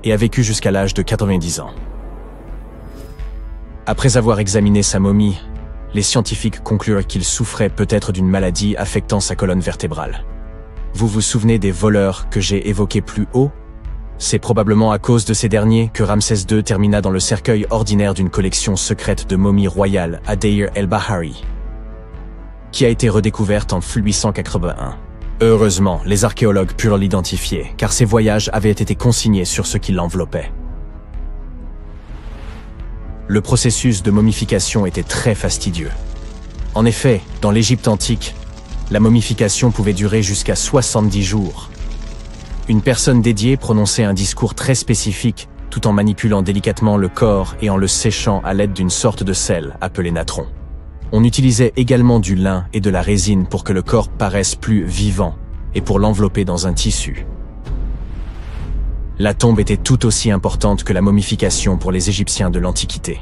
et a vécu jusqu'à l'âge de 90 ans. Après avoir examiné sa momie, les scientifiques conclurent qu'il souffrait peut-être d'une maladie affectant sa colonne vertébrale. Vous vous souvenez des voleurs que j'ai évoqués plus haut? C'est probablement à cause de ces derniers que Ramsès II termina dans le cercueil ordinaire d'une collection secrète de momies royales à Deir el-Bahari, qui a été redécouverte en 1881. Heureusement, les archéologues purent l'identifier, car ses voyages avaient été consignés sur ce qui l'enveloppait. Le processus de momification était très fastidieux. En effet, dans l'Égypte antique, la momification pouvait durer jusqu'à 70 jours. Une personne dédiée prononçait un discours très spécifique, tout en manipulant délicatement le corps et en le séchant à l'aide d'une sorte de sel appelé natron. On utilisait également du lin et de la résine pour que le corps paraisse plus vivant et pour l'envelopper dans un tissu. La tombe était tout aussi importante que la momification pour les Égyptiens de l'Antiquité.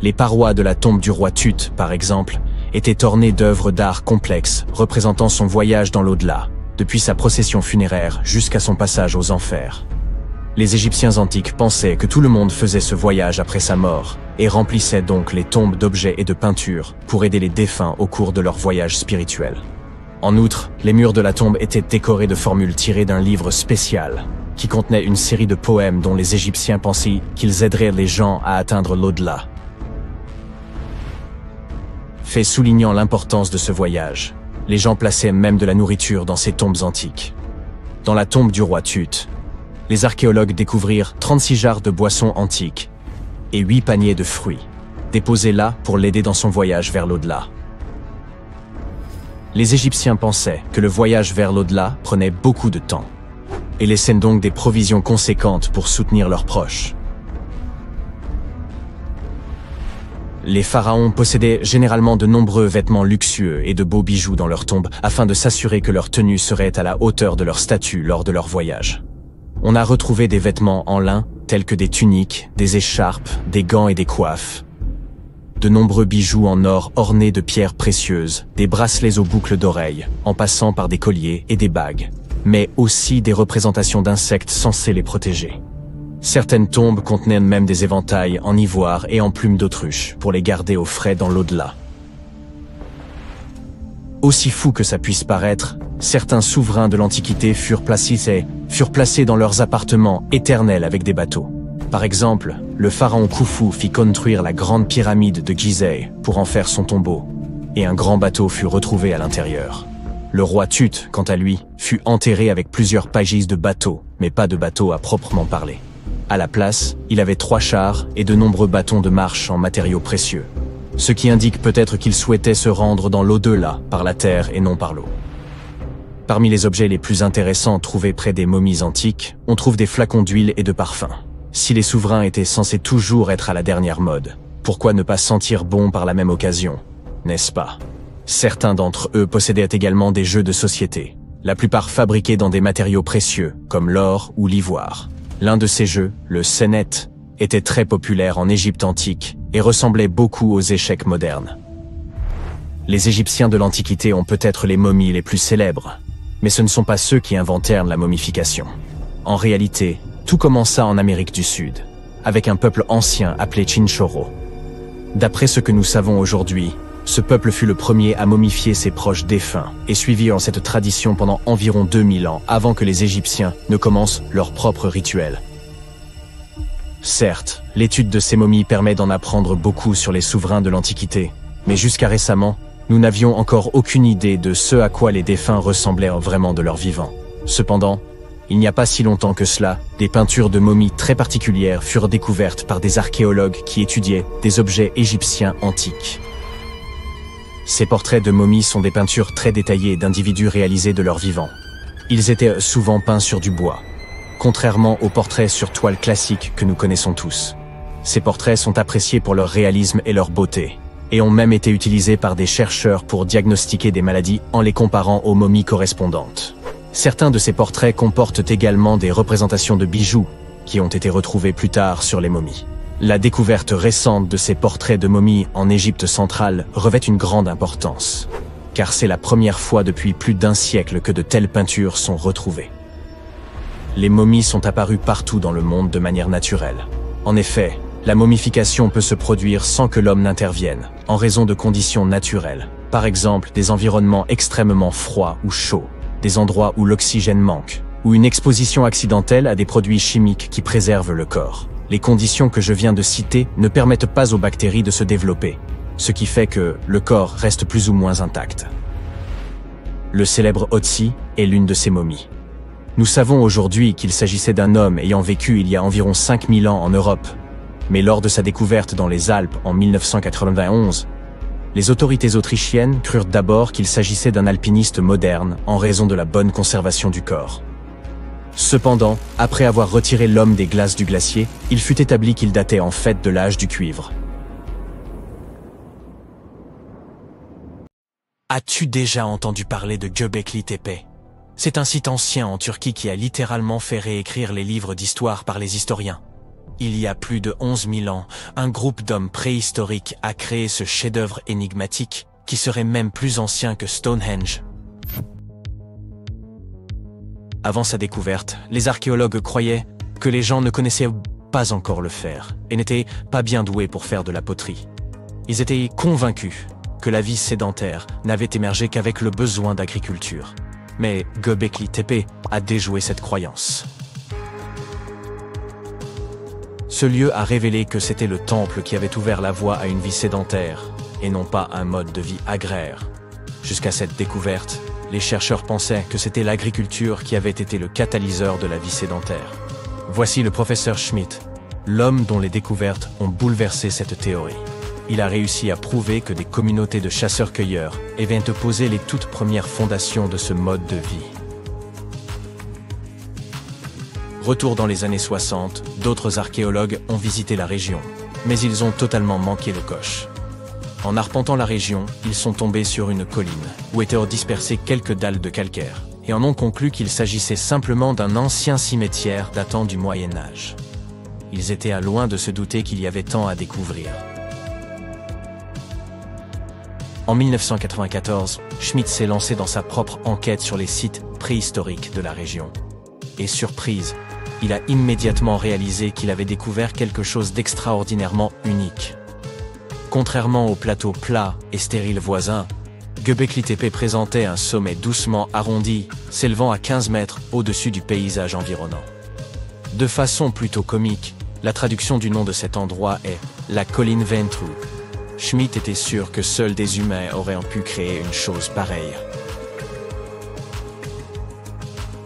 Les parois de la tombe du roi Tut, par exemple, étaient ornées d'œuvres d'art complexes représentant son voyage dans l'au-delà, depuis sa procession funéraire jusqu'à son passage aux enfers. Les Égyptiens antiques pensaient que tout le monde faisait ce voyage après sa mort et remplissaient donc les tombes d'objets et de peintures pour aider les défunts au cours de leur voyage spirituel. En outre, les murs de la tombe étaient décorés de formules tirées d'un livre spécial qui contenait une série de poèmes dont les Égyptiens pensaient qu'ils aideraient les gens à atteindre l'au-delà. Fait soulignant l'importance de ce voyage, les gens plaçaient même de la nourriture dans ces tombes antiques. Dans la tombe du roi Tut, les archéologues découvrirent 36 jarres de boissons antiques et 8 paniers de fruits, déposés là pour l'aider dans son voyage vers l'au-delà. Les Égyptiens pensaient que le voyage vers l'au-delà prenait beaucoup de temps et laissaient donc des provisions conséquentes pour soutenir leurs proches. Les pharaons possédaient généralement de nombreux vêtements luxueux et de beaux bijoux dans leurs tombes afin de s'assurer que leur tenue serait à la hauteur de leur statut lors de leur voyage. On a retrouvé des vêtements en lin tels que des tuniques, des écharpes, des gants et des coiffes. De nombreux bijoux en or ornés de pierres précieuses, des bracelets aux boucles d'oreilles, en passant par des colliers et des bagues, mais aussi des représentations d'insectes censés les protéger. Certaines tombes contenaient même des éventails en ivoire et en plumes d'autruche pour les garder au frais dans l'au-delà. Aussi fou que ça puisse paraître, certains souverains de l'Antiquité furent placés dans leurs appartements éternels avec des bateaux. Par exemple, le pharaon Khufu fit construire la grande pyramide de Gizeh pour en faire son tombeau, et un grand bateau fut retrouvé à l'intérieur. Le roi Tut, quant à lui, fut enterré avec plusieurs pagis de bateaux, mais pas de bateau à proprement parler. À la place, il avait 3 chars et de nombreux bâtons de marche en matériaux précieux, ce qui indique peut-être qu'il souhaitait se rendre dans l'au-delà par la terre et non par l'eau. Parmi les objets les plus intéressants trouvés près des momies antiques, on trouve des flacons d'huile et de parfums. Si les souverains étaient censés toujours être à la dernière mode, pourquoi ne pas sentir bon par la même occasion, n'est-ce pas? Certains d'entre eux possédaient également des jeux de société, la plupart fabriqués dans des matériaux précieux, comme l'or ou l'ivoire. L'un de ces jeux, le Senet, était très populaire en Égypte antique et ressemblait beaucoup aux échecs modernes. Les Égyptiens de l'Antiquité ont peut-être les momies les plus célèbres, mais ce ne sont pas ceux qui inventèrent la momification. En réalité, tout commença en Amérique du Sud, avec un peuple ancien appelé Chinchorro. D'après ce que nous savons aujourd'hui, ce peuple fut le premier à momifier ses proches défunts et suivit cette tradition pendant environ 2000 ans avant que les Égyptiens ne commencent leur propre rituel. Certes, l'étude de ces momies permet d'en apprendre beaucoup sur les souverains de l'Antiquité, mais jusqu'à récemment, nous n'avions encore aucune idée de ce à quoi les défunts ressemblaient vraiment de leur vivant. Cependant, il n'y a pas si longtemps que cela, des peintures de momies très particulières furent découvertes par des archéologues qui étudiaient des objets égyptiens antiques. Ces portraits de momies sont des peintures très détaillées d'individus réalisés de leur vivant. Ils étaient souvent peints sur du bois, contrairement aux portraits sur toile classiques que nous connaissons tous. Ces portraits sont appréciés pour leur réalisme et leur beauté, et ont même été utilisés par des chercheurs pour diagnostiquer des maladies en les comparant aux momies correspondantes. Certains de ces portraits comportent également des représentations de bijoux qui ont été retrouvés plus tard sur les momies. La découverte récente de ces portraits de momies en Égypte centrale revêt une grande importance, car c'est la première fois depuis plus d'1 siècle que de telles peintures sont retrouvées. Les momies sont apparues partout dans le monde de manière naturelle. En effet, la momification peut se produire sans que l'homme n'intervienne, en raison de conditions naturelles, par exemple des environnements extrêmement froids ou chauds, des endroits où l'oxygène manque, ou une exposition accidentelle à des produits chimiques qui préservent le corps. Les conditions que je viens de citer ne permettent pas aux bactéries de se développer, ce qui fait que le corps reste plus ou moins intact. Le célèbre Otzi est l'une de ces momies. Nous savons aujourd'hui qu'il s'agissait d'un homme ayant vécu il y a environ 5000 ans en Europe. Mais lors de sa découverte dans les Alpes en 1991, les autorités autrichiennes crurent d'abord qu'il s'agissait d'un alpiniste moderne en raison de la bonne conservation du corps. Cependant, après avoir retiré l'homme des glaces du glacier, il fut établi qu'il datait en fait de l'âge du cuivre. As-tu déjà entendu parler de Göbekli Tepe? C'est un site ancien en Turquie qui a littéralement fait réécrire les livres d'histoire par les historiens. Il y a plus de 11 000 ans, un groupe d'hommes préhistoriques a créé ce chef-d'œuvre énigmatique qui serait même plus ancien que Stonehenge. Avant sa découverte, les archéologues croyaient que les gens ne connaissaient pas encore le fer et n'étaient pas bien doués pour faire de la poterie. Ils étaient convaincus que la vie sédentaire n'avait émergé qu'avec le besoin d'agriculture. Mais Göbekli Tepe a déjoué cette croyance. Ce lieu a révélé que c'était le temple qui avait ouvert la voie à une vie sédentaire, et non pas un mode de vie agraire. Jusqu'à cette découverte, les chercheurs pensaient que c'était l'agriculture qui avait été le catalyseur de la vie sédentaire. Voici le professeur Schmidt, l'homme dont les découvertes ont bouleversé cette théorie. Il a réussi à prouver que des communautés de chasseurs-cueilleurs avaient posé les toutes premières fondations de ce mode de vie. Retour dans les années 60, d'autres archéologues ont visité la région, mais ils ont totalement manqué le coche. En arpentant la région, ils sont tombés sur une colline, où étaient dispersées quelques dalles de calcaire, et en ont conclu qu'il s'agissait simplement d'un ancien cimetière datant du Moyen-Âge. Ils étaient à loin de se douter qu'il y avait tant à découvrir. En 1994, Schmidt s'est lancé dans sa propre enquête sur les sites préhistoriques de la région. Et surprise, il a immédiatement réalisé qu'il avait découvert quelque chose d'extraordinairement unique. Contrairement aux plateaux plats et stériles voisins, Göbekli Tepe présentait un sommet doucement arrondi, s'élevant à 15 mètres au-dessus du paysage environnant. De façon plutôt comique, la traduction du nom de cet endroit est « la colline Ventru ». Schmidt était sûr que seuls des humains auraient pu créer une chose pareille.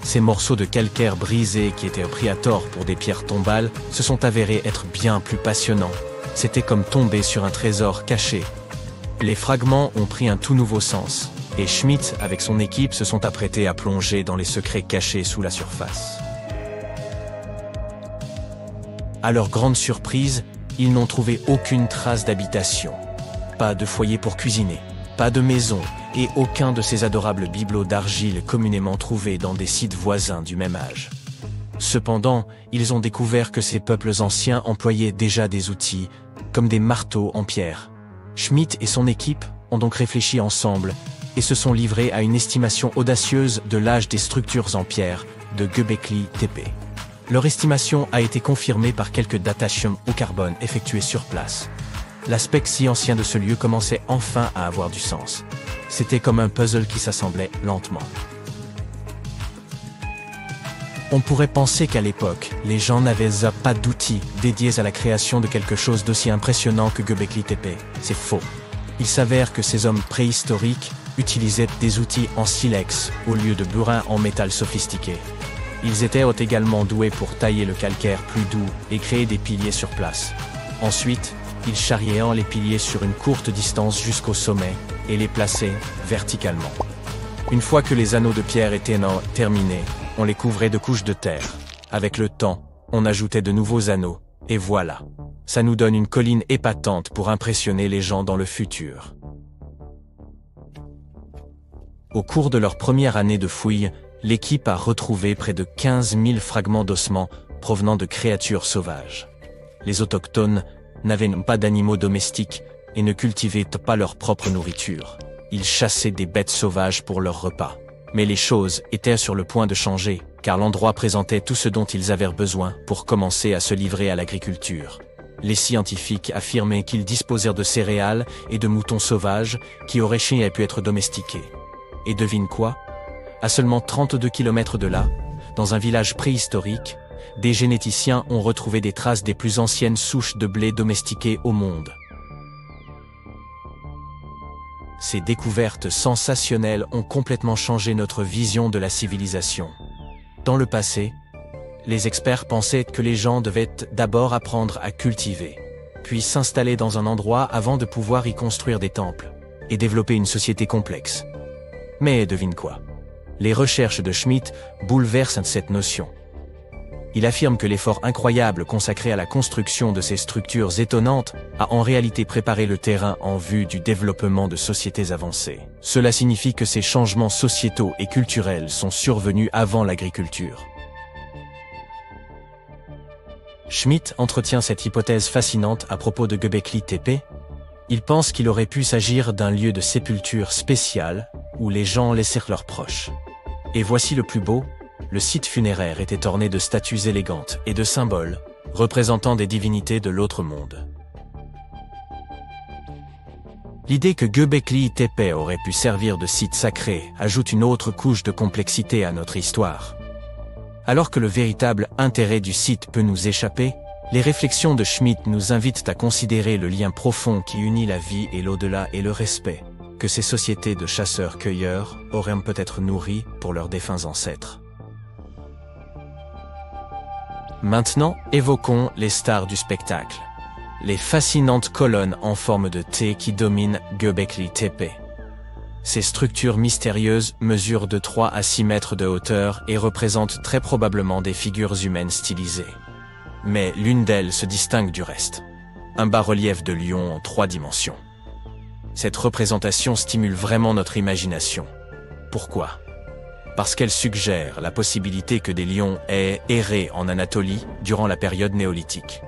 Ces morceaux de calcaire brisés qui étaient pris à tort pour des pierres tombales se sont avérés être bien plus passionnants. C'était comme tomber sur un trésor caché. Les fragments ont pris un tout nouveau sens, et Schmidt, avec son équipe, se sont apprêtés à plonger dans les secrets cachés sous la surface. À leur grande surprise, ils n'ont trouvé aucune trace d'habitation. Pas de foyer pour cuisiner, pas de maison, et aucun de ces adorables bibelots d'argile communément trouvés dans des sites voisins du même âge. Cependant, ils ont découvert que ces peuples anciens employaient déjà des outils, comme des marteaux en pierre. Schmidt et son équipe ont donc réfléchi ensemble et se sont livrés à une estimation audacieuse de l'âge des structures en pierre de Göbekli Tepe. Leur estimation a été confirmée par quelques datations au carbone effectuées sur place. L'aspect si ancien de ce lieu commençait enfin à avoir du sens. C'était comme un puzzle qui s'assemblait lentement. On pourrait penser qu'à l'époque, les gens n'avaient pas d'outils dédiés à la création de quelque chose d'aussi impressionnant que Göbekli Tepe. C'est faux. Il s'avère que ces hommes préhistoriques utilisaient des outils en silex au lieu de burin en métal sophistiqué. Ils étaient également doués pour tailler le calcaire plus doux et créer des piliers sur place. Ensuite, ils charriaient les piliers sur une courte distance jusqu'au sommet et les plaçaient verticalement. Une fois que les anneaux de pierre étaient terminés, on les couvrait de couches de terre. Avec le temps, on ajoutait de nouveaux anneaux, et voilà. Ça nous donne une colline épatante pour impressionner les gens dans le futur. Au cours de leur première année de fouilles, l'équipe a retrouvé près de 15 000 fragments d'ossements provenant de créatures sauvages. Les autochtones n'avaient pas d'animaux domestiques et ne cultivaient pas leur propre nourriture. Ils chassaient des bêtes sauvages pour leur repas. Mais les choses étaient sur le point de changer, car l'endroit présentait tout ce dont ils avaient besoin pour commencer à se livrer à l'agriculture. Les scientifiques affirmaient qu'ils disposèrent de céréales et de moutons sauvages qui auraient pu être domestiqués. Et devine quoi? À seulement 32 km de là, dans un village préhistorique, des généticiens ont retrouvé des traces des plus anciennes souches de blé domestiquées au monde. Ces découvertes sensationnelles ont complètement changé notre vision de la civilisation. Dans le passé, les experts pensaient que les gens devaient d'abord apprendre à cultiver, puis s'installer dans un endroit avant de pouvoir y construire des temples et développer une société complexe. Mais devine quoi? Les recherches de Schmitt bouleversent cette notion. Il affirme que l'effort incroyable consacré à la construction de ces structures étonnantes a en réalité préparé le terrain en vue du développement de sociétés avancées. Cela signifie que ces changements sociétaux et culturels sont survenus avant l'agriculture. Schmitt entretient cette hypothèse fascinante à propos de Göbekli Tepe. Il pense qu'il aurait pu s'agir d'un lieu de sépulture spécial où les gens laissèrent leurs proches. Et voici le plus beau, le site funéraire était orné de statues élégantes et de symboles représentant des divinités de l'autre monde. L'idée que Göbekli Tepe aurait pu servir de site sacré ajoute une autre couche de complexité à notre histoire. Alors que le véritable intérêt du site peut nous échapper, les réflexions de Schmitt nous invitent à considérer le lien profond qui unit la vie et l'au-delà et le respect que ces sociétés de chasseurs-cueilleurs auraient peut-être nourri pour leurs défunts ancêtres. Maintenant, évoquons les stars du spectacle. Les fascinantes colonnes en forme de T qui dominent Göbekli Tepe. Ces structures mystérieuses mesurent de 3 à 6 mètres de hauteur et représentent très probablement des figures humaines stylisées. Mais l'une d'elles se distingue du reste. Un bas-relief de lion en 3 dimensions. Cette représentation stimule vraiment notre imagination. Pourquoi? Parce qu'elle suggère la possibilité que des lions aient erré en Anatolie durant la période néolithique.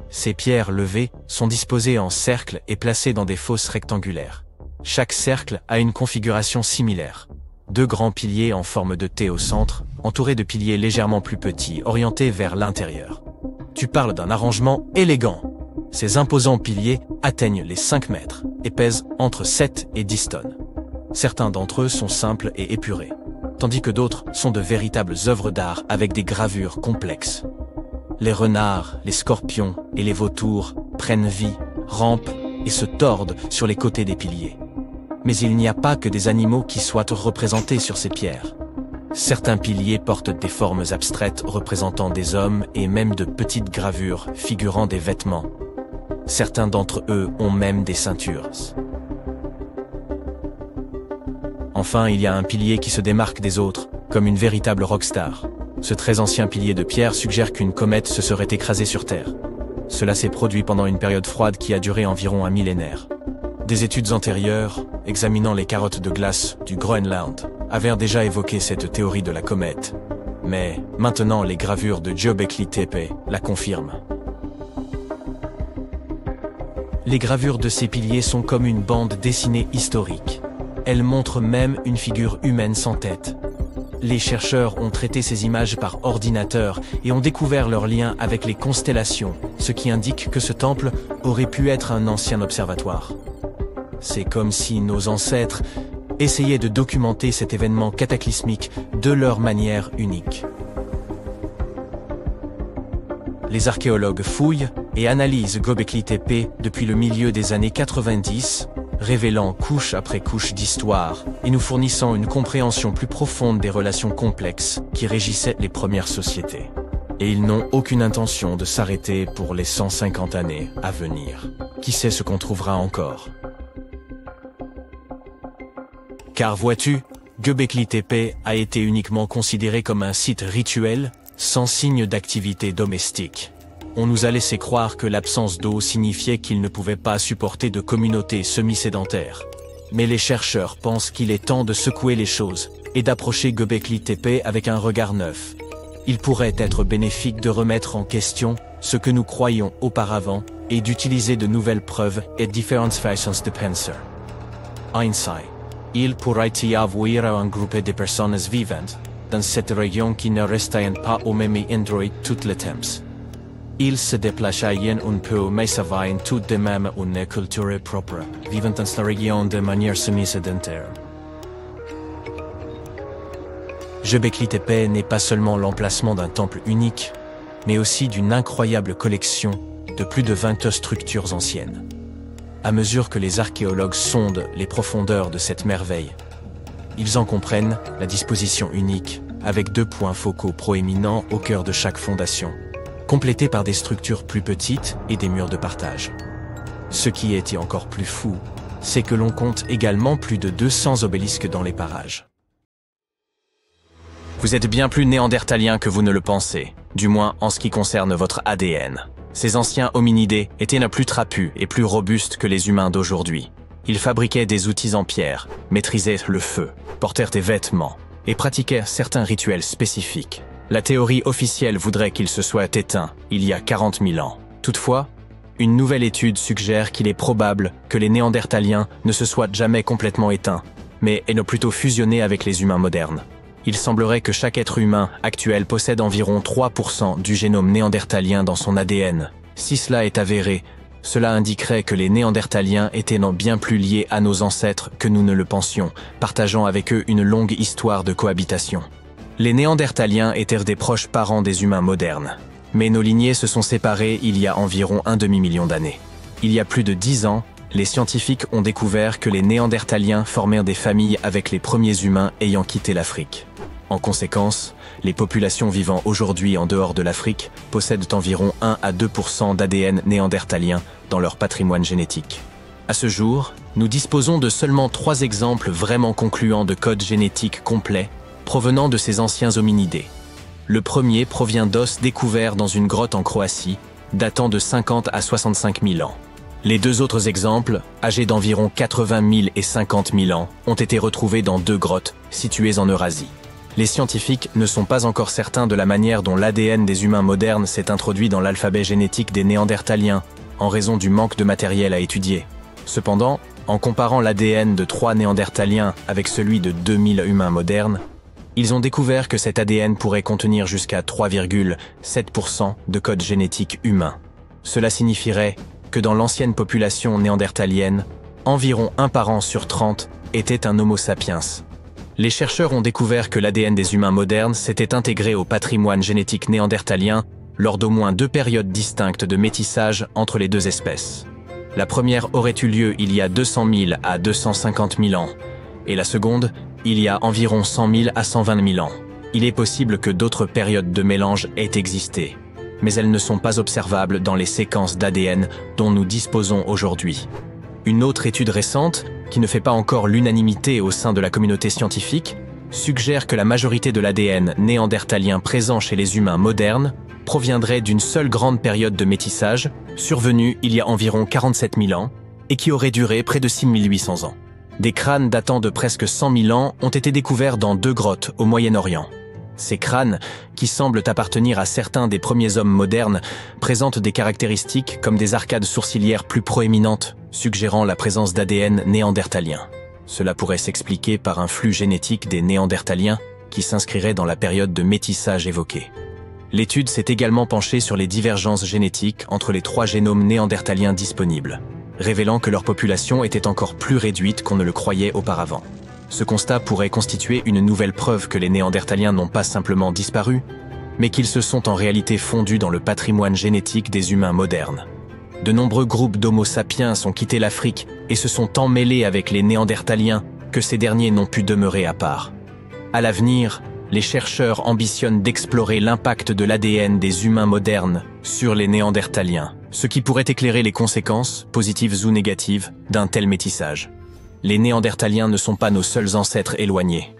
Ces pierres levées sont disposées en cercles et placées dans des fosses rectangulaires. Chaque cercle a une configuration similaire. 2 grands piliers en forme de T au centre, entourés de piliers légèrement plus petits, orientés vers l'intérieur. Tu parles d'un arrangement élégant. Ces imposants piliers atteignent les 5 mètres et pèsent entre 7 et 10 tonnes. Certains d'entre eux sont simples et épurés, tandis que d'autres sont de véritables œuvres d'art avec des gravures complexes. Les renards, les scorpions et les vautours prennent vie, rampent et se tordent sur les côtés des piliers. Mais il n'y a pas que des animaux qui soient représentés sur ces pierres. Certains piliers portent des formes abstraites représentant des hommes et même de petites gravures figurant des vêtements. Certains d'entre eux ont même des ceintures. Enfin, il y a un pilier qui se démarque des autres, comme une véritable rockstar. Ce très ancien pilier de pierre suggère qu'une comète se serait écrasée sur Terre. Cela s'est produit pendant une période froide qui a duré environ un millénaire. Des études antérieures, examinant les carottes de glace du Groenland, avaient déjà évoqué cette théorie de la comète. Mais maintenant, les gravures de Göbekli Tepe la confirment. Les gravures de ces piliers sont comme une bande dessinée historique. Elles montrent même une figure humaine sans tête. Les chercheurs ont traité ces images par ordinateur et ont découvert leur lien avec les constellations, ce qui indique que ce temple aurait pu être un ancien observatoire. C'est comme si nos ancêtres essayaient de documenter cet événement cataclysmique de leur manière unique. Les archéologues fouillent et analysent Göbekli Tepe depuis le milieu des années 90, révélant couche après couche d'histoire et nous fournissant une compréhension plus profonde des relations complexes qui régissaient les premières sociétés. Et ils n'ont aucune intention de s'arrêter pour les 150 années à venir. Qui sait ce qu'on trouvera encore? Car vois-tu, Göbekli Tepe a été uniquement considéré comme un site rituel, sans signe d'activité domestique. On nous a laissé croire que l'absence d'eau signifiait qu'il ne pouvait pas supporter de communautés semi-sédentaires. Mais les chercheurs pensent qu'il est temps de secouer les choses et d'approcher Göbekli Tepe avec un regard neuf. Il pourrait être bénéfique de remettre en question ce que nous croyions auparavant et d'utiliser de nouvelles preuves et différentes façons de penser. Ainsi, il pourrait y avoir un groupe de personnes vivantes dans cette région qui ne restaient pas au même endroit tout le temps. Ils se déplaçaient un peu mais avaient tout de même une culture propre, vivant dans la région de manière semi-sédentaire. Göbekli Tepe n'est pas seulement l'emplacement d'un temple unique, mais aussi d'une incroyable collection de plus de 20 structures anciennes. À mesure que les archéologues sondent les profondeurs de cette merveille, ils en comprennent la disposition unique, avec 2 points focaux proéminents au cœur de chaque fondation, complétés par des structures plus petites et des murs de partage. Ce qui était encore plus fou, c'est que l'on compte également plus de 200 obélisques dans les parages. Vous êtes bien plus néandertalien que vous ne le pensez, du moins en ce qui concerne votre ADN. Ces anciens hominidés étaient plus trapus et plus robustes que les humains d'aujourd'hui. Ils fabriquaient des outils en pierre, maîtrisaient le feu, portèrent des vêtements et pratiquaient certains rituels spécifiques. La théorie officielle voudrait qu'ils se soient éteints il y a 40 000 ans. Toutefois, une nouvelle étude suggère qu'il est probable que les néandertaliens ne se soient jamais complètement éteints, mais aient plutôt fusionné avec les humains modernes. Il semblerait que chaque être humain actuel possède environ 3% du génome néandertalien dans son ADN. Si cela est avéré, cela indiquerait que les néandertaliens étaient bien plus liés à nos ancêtres que nous ne le pensions, partageant avec eux une longue histoire de cohabitation. Les néandertaliens étaient des proches parents des humains modernes. Mais nos lignées se sont séparées il y a environ un demi-million d'années. Il y a plus de 10 ans, les scientifiques ont découvert que les néandertaliens formèrent des familles avec les premiers humains ayant quitté l'Afrique. En conséquence, les populations vivant aujourd'hui en dehors de l'Afrique possèdent environ 1 à 2% d'ADN néandertalien dans leur patrimoine génétique. À ce jour, nous disposons de seulement 3 exemples vraiment concluants de code génétique complet provenant de ces anciens hominidés. Le premier provient d'os découverts dans une grotte en Croatie, datant de 50 à 65 000 ans. Les 2 autres exemples, âgés d'environ 80 000 et 50 000 ans, ont été retrouvés dans 2 grottes situées en Eurasie. Les scientifiques ne sont pas encore certains de la manière dont l'ADN des humains modernes s'est introduit dans l'alphabet génétique des néandertaliens, en raison du manque de matériel à étudier. Cependant, en comparant l'ADN de 3 néandertaliens avec celui de 2000 humains modernes, ils ont découvert que cet ADN pourrait contenir jusqu'à 3,7% de code génétique humain. Cela signifierait que dans l'ancienne population néandertalienne, environ 1 parent sur 30 était un Homo sapiens. Les chercheurs ont découvert que l'ADN des humains modernes s'était intégré au patrimoine génétique néandertalien lors d'au moins 2 périodes distinctes de métissage entre les 2 espèces. La première aurait eu lieu il y a 200 000 à 250 000 ans, et la seconde, il y a environ 100 000 à 120 000 ans. Il est possible que d'autres périodes de mélange aient existé, mais elles ne sont pas observables dans les séquences d'ADN dont nous disposons aujourd'hui. Une autre étude récente, qui ne fait pas encore l'unanimité au sein de la communauté scientifique, suggère que la majorité de l'ADN néandertalien présent chez les humains modernes proviendrait d'une seule grande période de métissage, survenue il y a environ 47 000 ans, et qui aurait duré près de 6800 ans. Des crânes datant de presque 100 000 ans ont été découverts dans 2 grottes au Moyen-Orient. Ces crânes, qui semblent appartenir à certains des premiers hommes modernes, présentent des caractéristiques comme des arcades sourcilières plus proéminentes, suggérant la présence d'ADN néandertalien. Cela pourrait s'expliquer par un flux génétique des néandertaliens qui s'inscrirait dans la période de métissage évoquée. L'étude s'est également penchée sur les divergences génétiques entre les 3 génomes néandertaliens disponibles, révélant que leur population était encore plus réduite qu'on ne le croyait auparavant. Ce constat pourrait constituer une nouvelle preuve que les néandertaliens n'ont pas simplement disparu, mais qu'ils se sont en réalité fondus dans le patrimoine génétique des humains modernes. De nombreux groupes d'Homo sapiens ont quitté l'Afrique et se sont emmêlés avec les néandertaliens que ces derniers n'ont pu demeurer à part. À l'avenir, les chercheurs ambitionnent d'explorer l'impact de l'ADN des humains modernes sur les néandertaliens, ce qui pourrait éclairer les conséquences, positives ou négatives, d'un tel métissage. Les néandertaliens ne sont pas nos seuls ancêtres éloignés.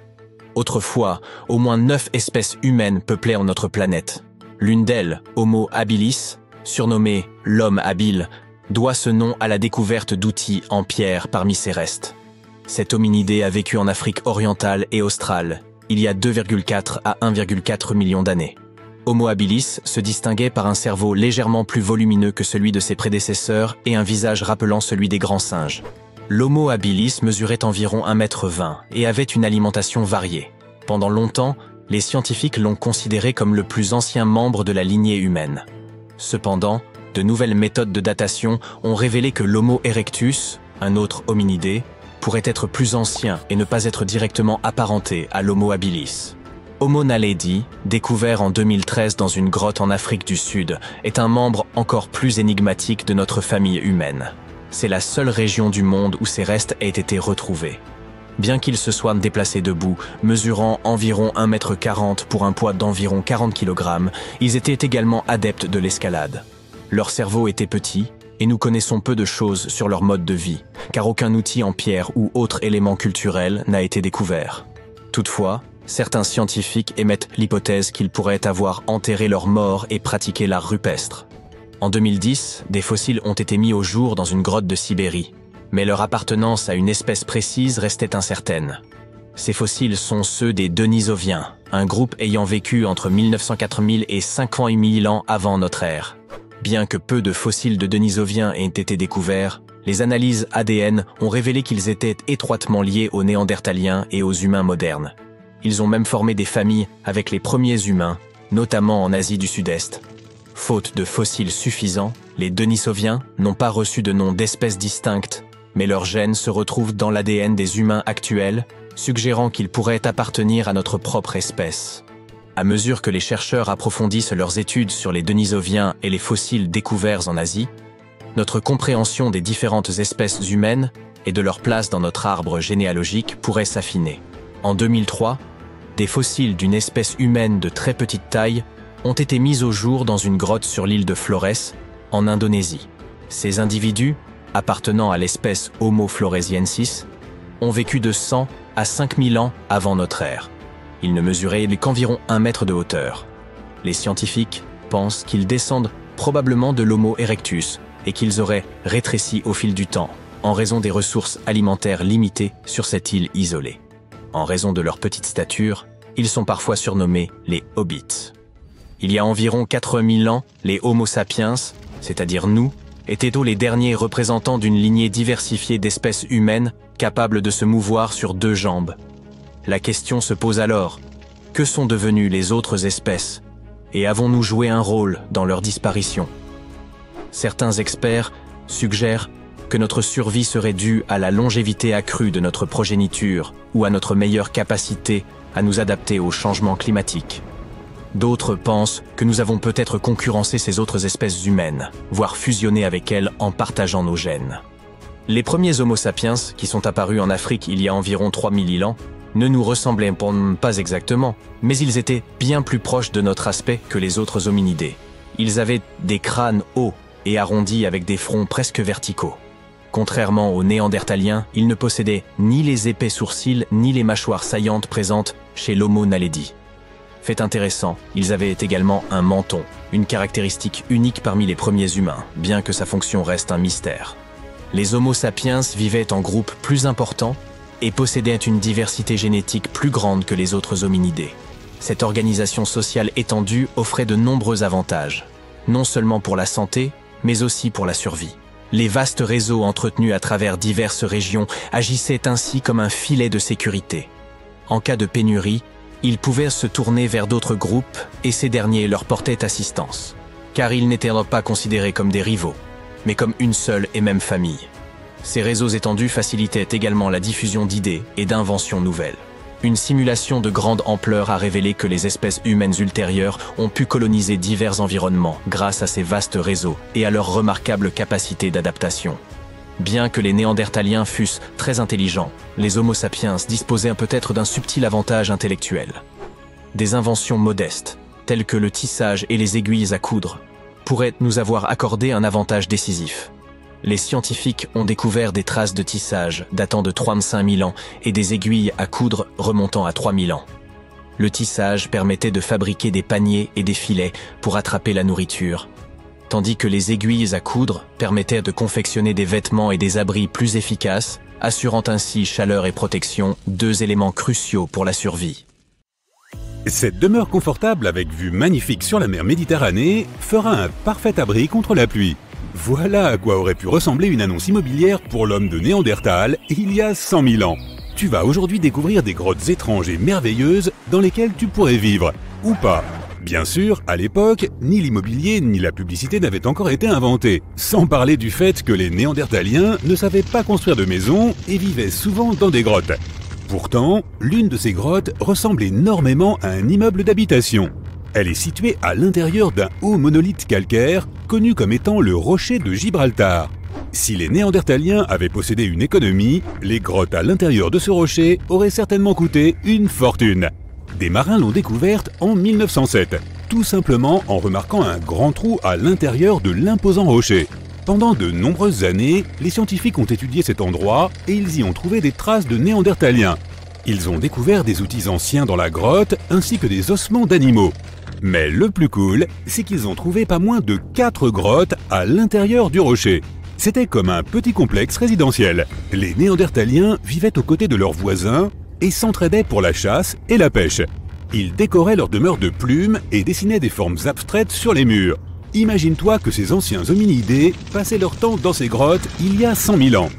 Autrefois, au moins 9 espèces humaines peuplaient notre planète. L'une d'elles, Homo habilis, surnommé l'homme habile, doit ce nom à la découverte d'outils en pierre parmi ses restes. Cet hominidé a vécu en Afrique orientale et australe, il y a 2,4 à 1,4 millions d'années. Homo habilis se distinguait par un cerveau légèrement plus volumineux que celui de ses prédécesseurs et un visage rappelant celui des grands singes. L'Homo habilis mesurait environ 1,20 m et avait une alimentation variée. Pendant longtemps, les scientifiques l'ont considéré comme le plus ancien membre de la lignée humaine. Cependant, de nouvelles méthodes de datation ont révélé que l'Homo erectus, un autre hominidé, pourrait être plus ancien et ne pas être directement apparenté à l'Homo habilis. Homo naledi, découvert en 2013 dans une grotte en Afrique du Sud, est un membre encore plus énigmatique de notre famille humaine. c'est la seule région du monde où ces restes aient été retrouvés. Bien qu'ils se soient déplacés debout, mesurant environ 1,40 m pour un poids d'environ 40 kg, ils étaient également adeptes de l'escalade. Leur cerveau était petit, et nous connaissons peu de choses sur leur mode de vie, car aucun outil en pierre ou autre élément culturel n'a été découvert. Toutefois, certains scientifiques émettent l'hypothèse qu'ils pourraient avoir enterré leurs morts et pratiqué l'art rupestre. En 2010, des fossiles ont été mis au jour dans une grotte de Sibérie, mais leur appartenance à une espèce précise restait incertaine. Ces fossiles sont ceux des Denisoviens, un groupe ayant vécu entre 1904 000 et 50 000 ans avant notre ère. Bien que peu de fossiles de Denisoviens aient été découverts, les analyses ADN ont révélé qu'ils étaient étroitement liés aux Néandertaliens et aux humains modernes. Ils ont même formé des familles avec les premiers humains, notamment en Asie du Sud-Est. Faute de fossiles suffisants, les Denisoviens n'ont pas reçu de nom d'espèces distinctes, mais leurs gènes se retrouvent dans l'ADN des humains actuels, suggérant qu'ils pourraient appartenir à notre propre espèce. À mesure que les chercheurs approfondissent leurs études sur les Denisoviens et les fossiles découverts en Asie, notre compréhension des différentes espèces humaines et de leur place dans notre arbre généalogique pourrait s'affiner. En 2003, des fossiles d'une espèce humaine de très petite taille ont été mis au jour dans une grotte sur l'île de Flores, en Indonésie. Ces individus, appartenant à l'espèce Homo floresiensis, ont vécu de 100 à 5000 ans avant notre ère. Ils ne mesuraient qu'environ 1 mètre de hauteur. Les scientifiques pensent qu'ils descendent probablement de l'Homo erectus et qu'ils auraient rétréci au fil du temps, en raison des ressources alimentaires limitées sur cette île isolée. En raison de leur petite stature, ils sont parfois surnommés les hobbits. Il y a environ 4000 ans, les Homo sapiens, c'est-à-dire nous, étaient les derniers représentants d'une lignée diversifiée d'espèces humaines capables de se mouvoir sur 2 jambes. La question se pose alors, que sont devenues les autres espèces et avons-nous joué un rôle dans leur disparition? Certains experts suggèrent que notre survie serait due à la longévité accrue de notre progéniture ou à notre meilleure capacité à nous adapter aux changements climatiques. D'autres pensent que nous avons peut-être concurrencé ces autres espèces humaines, voire fusionné avec elles en partageant nos gènes. Les premiers Homo sapiens, qui sont apparus en Afrique il y a environ 3000 ans, ne nous ressemblaient pas exactement, mais ils étaient bien plus proches de notre aspect que les autres hominidés. Ils avaient des crânes hauts et arrondis avec des fronts presque verticaux. Contrairement aux Néandertaliens, ils ne possédaient ni les épais sourcils ni les mâchoires saillantes présentes chez l'Homo naledi. Fait intéressant, ils avaient également un menton, une caractéristique unique parmi les premiers humains, bien que sa fonction reste un mystère. Les Homo sapiens vivaient en groupes plus importants et possédaient une diversité génétique plus grande que les autres hominidés. Cette organisation sociale étendue offrait de nombreux avantages, non seulement pour la santé, mais aussi pour la survie. Les vastes réseaux entretenus à travers diverses régions agissaient ainsi comme un filet de sécurité. En cas de pénurie, ils pouvaient se tourner vers d'autres groupes et ces derniers leur portaient assistance, car ils n'étaient pas considérés comme des rivaux, mais comme une seule et même famille. Ces réseaux étendus facilitaient également la diffusion d'idées et d'inventions nouvelles. Une simulation de grande ampleur a révélé que les espèces humaines ultérieures ont pu coloniser divers environnements grâce à ces vastes réseaux et à leur remarquable capacité d'adaptation. Bien que les Néandertaliens fussent très intelligents, les Homo sapiens disposaient peut-être d'un subtil avantage intellectuel. Des inventions modestes, telles que le tissage et les aiguilles à coudre, pourraient nous avoir accordé un avantage décisif. Les scientifiques ont découvert des traces de tissage datant de 35 000 ans et des aiguilles à coudre remontant à 3 000 ans. Le tissage permettait de fabriquer des paniers et des filets pour attraper la nourriture, tandis que les aiguilles à coudre permettaient de confectionner des vêtements et des abris plus efficaces, assurant ainsi chaleur et protection, 2 éléments cruciaux pour la survie. Cette demeure confortable avec vue magnifique sur la mer Méditerranée fera un parfait abri contre la pluie. Voilà à quoi aurait pu ressembler une annonce immobilière pour l'homme de Néandertal il y a 100 000 ans. Tu vas aujourd'hui découvrir des grottes étranges et merveilleuses dans lesquelles tu pourrais vivre, ou pas. Bien sûr, à l'époque, ni l'immobilier ni la publicité n'avaient encore été inventés, sans parler du fait que les Néandertaliens ne savaient pas construire de maisons et vivaient souvent dans des grottes. Pourtant, l'une de ces grottes ressemble énormément à un immeuble d'habitation. Elle est située à l'intérieur d'un haut monolithe calcaire, connu comme étant le rocher de Gibraltar. Si les Néandertaliens avaient possédé une économie, les grottes à l'intérieur de ce rocher auraient certainement coûté une fortune. Des marins l'ont découverte en 1907, tout simplement en remarquant un grand trou à l'intérieur de l'imposant rocher. Pendant de nombreuses années, les scientifiques ont étudié cet endroit et ils y ont trouvé des traces de Néandertaliens. Ils ont découvert des outils anciens dans la grotte ainsi que des ossements d'animaux. Mais le plus cool, c'est qu'ils ont trouvé pas moins de 4 grottes à l'intérieur du rocher. C'était comme un petit complexe résidentiel. Les Néandertaliens vivaient aux côtés de leurs voisins et s'entraidaient pour la chasse et la pêche. Ils décoraient leur demeure de plumes et dessinaient des formes abstraites sur les murs. Imagine-toi que ces anciens hominidés passaient leur temps dans ces grottes il y a 100 000 ans.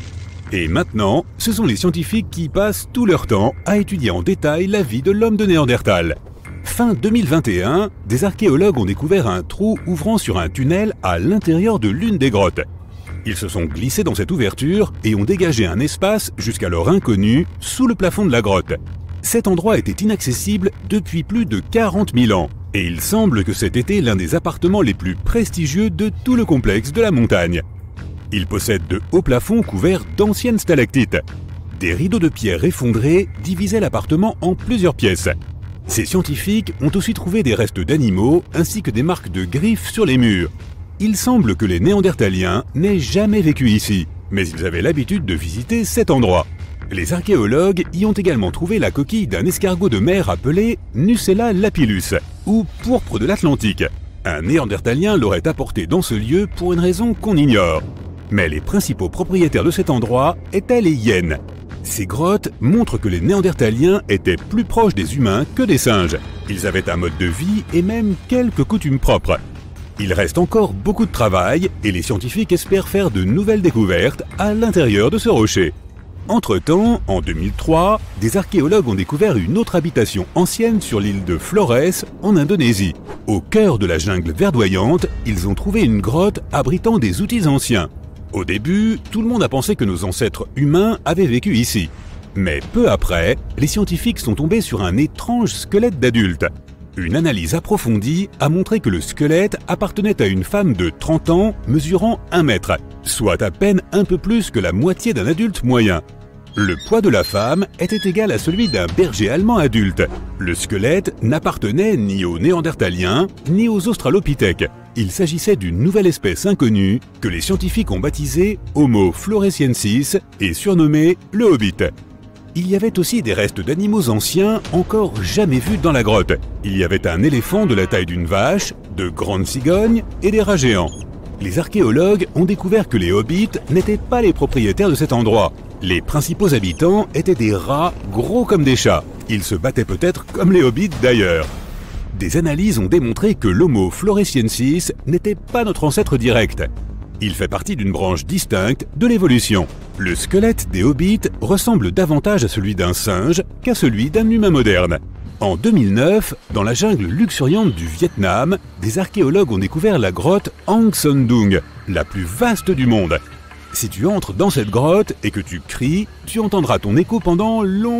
Et maintenant, ce sont les scientifiques qui passent tout leur temps à étudier en détail la vie de l'homme de Néandertal. Fin 2021, des archéologues ont découvert un trou ouvrant sur un tunnel à l'intérieur de l'une des grottes. Ils se sont glissés dans cette ouverture et ont dégagé un espace jusqu'alors inconnu sous le plafond de la grotte. Cet endroit était inaccessible depuis plus de 40 000 ans et il semble que cet était l'un des appartements les plus prestigieux de tout le complexe de la montagne. Il possède de hauts plafonds couverts d'anciennes stalactites. Des rideaux de pierre effondrés divisaient l'appartement en plusieurs pièces. Ces scientifiques ont aussi trouvé des restes d'animaux ainsi que des marques de griffes sur les murs. Il semble que les Néandertaliens n'aient jamais vécu ici, mais ils avaient l'habitude de visiter cet endroit. Les archéologues y ont également trouvé la coquille d'un escargot de mer appelé Nucella lapillus, ou pourpre de l'Atlantique. Un Néandertalien l'aurait apporté dans ce lieu pour une raison qu'on ignore. Mais les principaux propriétaires de cet endroit étaient les hyènes. Ces grottes montrent que les Néandertaliens étaient plus proches des humains que des singes. Ils avaient un mode de vie et même quelques coutumes propres. Il reste encore beaucoup de travail et les scientifiques espèrent faire de nouvelles découvertes à l'intérieur de ce rocher. Entre-temps, en 2003, des archéologues ont découvert une autre habitation ancienne sur l'île de Flores, en Indonésie. Au cœur de la jungle verdoyante, ils ont trouvé une grotte abritant des outils anciens. Au début, tout le monde a pensé que nos ancêtres humains avaient vécu ici. Mais peu après, les scientifiques sont tombés sur un étrange squelette d'adulte. Une analyse approfondie a montré que le squelette appartenait à une femme de 30 ans mesurant 1 mètre, soit à peine un peu plus que la moitié d'un adulte moyen. Le poids de la femme était égal à celui d'un berger allemand adulte. Le squelette n'appartenait ni aux Néandertaliens ni aux Australopithèques. Il s'agissait d'une nouvelle espèce inconnue que les scientifiques ont baptisée Homo floresiensis et surnommée le Hobbit. Il y avait aussi des restes d'animaux anciens encore jamais vus dans la grotte. Il y avait un éléphant de la taille d'une vache, de grandes cigognes et des rats géants. Les archéologues ont découvert que les hobbits n'étaient pas les propriétaires de cet endroit. Les principaux habitants étaient des rats gros comme des chats. Ils se battaient peut-être comme les hobbits d'ailleurs. Des analyses ont démontré que l'Homo floresiensis n'était pas notre ancêtre direct. Il fait partie d'une branche distincte de l'évolution. Le squelette des hobbits ressemble davantage à celui d'un singe qu'à celui d'un humain moderne. En 2009, dans la jungle luxuriante du Vietnam, des archéologues ont découvert la grotte Hang Son Doong, la plus vaste du monde. Si tu entres dans cette grotte et que tu cries, tu entendras ton écho pendant longtemps.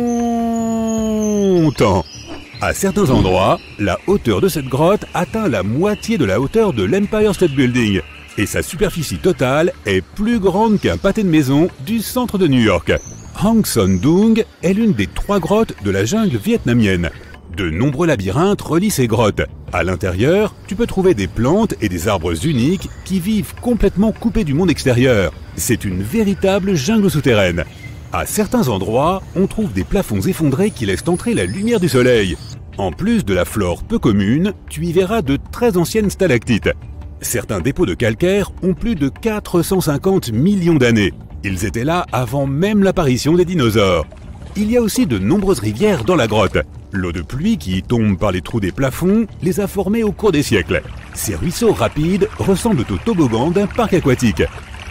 À certains endroits, la hauteur de cette grotte atteint la moitié de la hauteur de l'Empire State Building. Et sa superficie totale est plus grande qu'un pâté de maison du centre de New York. Hang Son Doong est l'une des 3 grottes de la jungle vietnamienne. De nombreux labyrinthes relient ces grottes. À l'intérieur, tu peux trouver des plantes et des arbres uniques qui vivent complètement coupés du monde extérieur. C'est une véritable jungle souterraine. À certains endroits, on trouve des plafonds effondrés qui laissent entrer la lumière du soleil. En plus de la flore peu commune, tu y verras de très anciennes stalactites. Certains dépôts de calcaire ont plus de 450 millions d'années. Ils étaient là avant même l'apparition des dinosaures. Il y a aussi de nombreuses rivières dans la grotte. L'eau de pluie qui tombe par les trous des plafonds les a formées au cours des siècles. Ces ruisseaux rapides ressemblent aux toboggans d'un parc aquatique.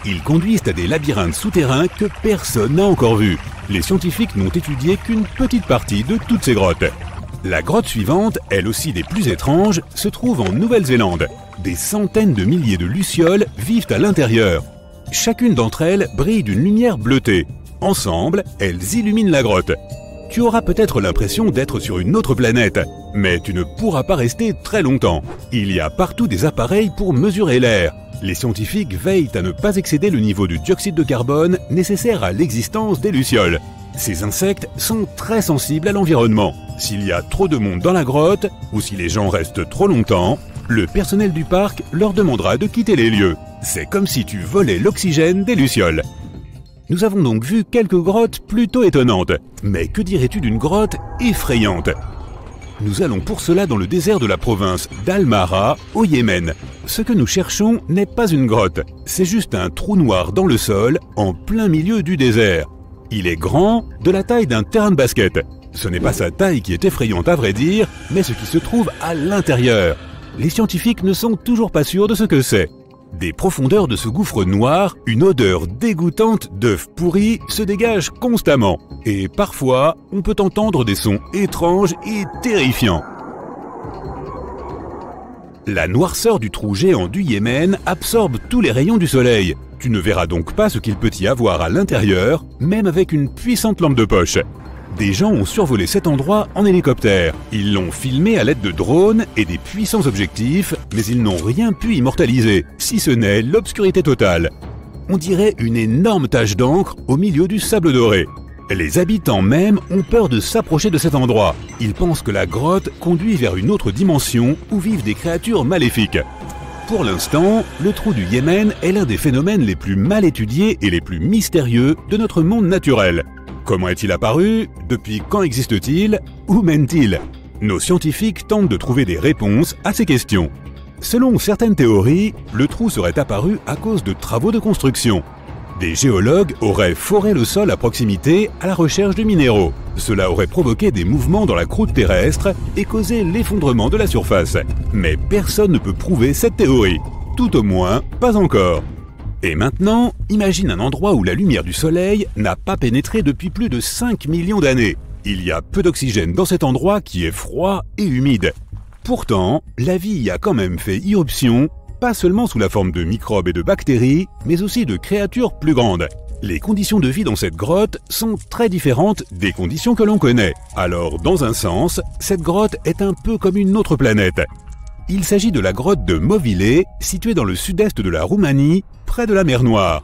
Ils conduisent à des labyrinthes souterrains que personne n'a encore vus. Les scientifiques n'ont étudié qu'une petite partie de toutes ces grottes. La grotte suivante, elle aussi des plus étranges, se trouve en Nouvelle-Zélande. Des centaines de milliers de lucioles vivent à l'intérieur. Chacune d'entre elles brille d'une lumière bleutée. Ensemble, elles illuminent la grotte. Tu auras peut-être l'impression d'être sur une autre planète, mais tu ne pourras pas rester très longtemps. Il y a partout des appareils pour mesurer l'air. Les scientifiques veillent à ne pas excéder le niveau du dioxyde de carbone nécessaire à l'existence des lucioles. Ces insectes sont très sensibles à l'environnement. S'il y a trop de monde dans la grotte, ou si les gens restent trop longtemps, le personnel du parc leur demandera de quitter les lieux. C'est comme si tu volais l'oxygène des lucioles. Nous avons donc vu quelques grottes plutôt étonnantes. Mais que dirais-tu d'une grotte effrayante ? Nous allons pour cela dans le désert de la province d'Al-Mara, au Yémen. Ce que nous cherchons n'est pas une grotte, c'est juste un trou noir dans le sol, en plein milieu du désert. Il est grand, de la taille d'un terrain de basket. Ce n'est pas sa taille qui est effrayante à vrai dire, mais ce qui se trouve à l'intérieur. Les scientifiques ne sont toujours pas sûrs de ce que c'est. Des profondeurs de ce gouffre noir, une odeur dégoûtante d'œufs pourris se dégage constamment. Et parfois, on peut entendre des sons étranges et terrifiants. La noirceur du trou géant du Yémen absorbe tous les rayons du soleil. Tu ne verras donc pas ce qu'il peut y avoir à l'intérieur, même avec une puissante lampe de poche. Des gens ont survolé cet endroit en hélicoptère. Ils l'ont filmé à l'aide de drones et des puissants objectifs, mais ils n'ont rien pu immortaliser, si ce n'est l'obscurité totale. On dirait une énorme tache d'encre au milieu du sable doré. Les habitants même ont peur de s'approcher de cet endroit. Ils pensent que la grotte conduit vers une autre dimension où vivent des créatures maléfiques. Pour l'instant, le trou du Yémen est l'un des phénomènes les plus mal étudiés et les plus mystérieux de notre monde naturel. Comment est-il apparu? Depuis quand existe-t-il? Où mène-t-il? Nos scientifiques tentent de trouver des réponses à ces questions. Selon certaines théories, le trou serait apparu à cause de travaux de construction. Des géologues auraient foré le sol à proximité à la recherche de minéraux. Cela aurait provoqué des mouvements dans la croûte terrestre et causé l'effondrement de la surface. Mais personne ne peut prouver cette théorie. Tout au moins, pas encore. Et maintenant, imagine un endroit où la lumière du soleil n'a pas pénétré depuis plus de 5 millions d'années. Il y a peu d'oxygène dans cet endroit qui est froid et humide. Pourtant, la vie y a quand même fait irruption, pas seulement sous la forme de microbes et de bactéries, mais aussi de créatures plus grandes. Les conditions de vie dans cette grotte sont très différentes des conditions que l'on connaît. Alors, dans un sens, cette grotte est un peu comme une autre planète. Il s'agit de la grotte de Movile, située dans le sud-est de la Roumanie, près de la mer Noire.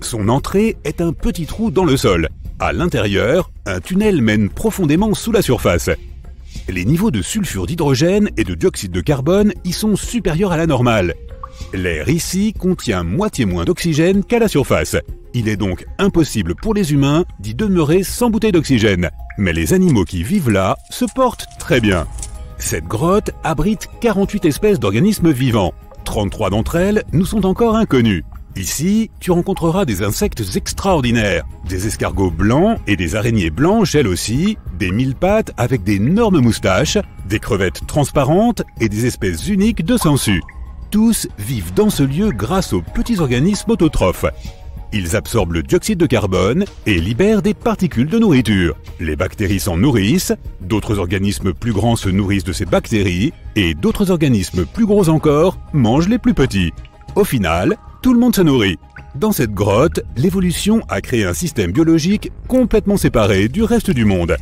Son entrée est un petit trou dans le sol. À l'intérieur, un tunnel mène profondément sous la surface. Les niveaux de sulfure d'hydrogène et de dioxyde de carbone y sont supérieurs à la normale. L'air ici contient moitié moins d'oxygène qu'à la surface. Il est donc impossible pour les humains d'y demeurer sans bouteille d'oxygène. Mais les animaux qui vivent là se portent très bien. Cette grotte abrite 48 espèces d'organismes vivants. 33 d'entre elles nous sont encore inconnues. Ici, tu rencontreras des insectes extraordinaires, des escargots blancs et des araignées blanches elles aussi, des mille-pattes avec d'énormes moustaches, des crevettes transparentes et des espèces uniques de sangsues. Tous vivent dans ce lieu grâce aux petits organismes autotrophes. Ils absorbent le dioxyde de carbone et libèrent des particules de nourriture. Les bactéries s'en nourrissent, d'autres organismes plus grands se nourrissent de ces bactéries, et d'autres organismes plus gros encore mangent les plus petits. Au final, tout le monde se nourrit. Dans cette grotte, l'évolution a créé un système biologique complètement séparé du reste du monde.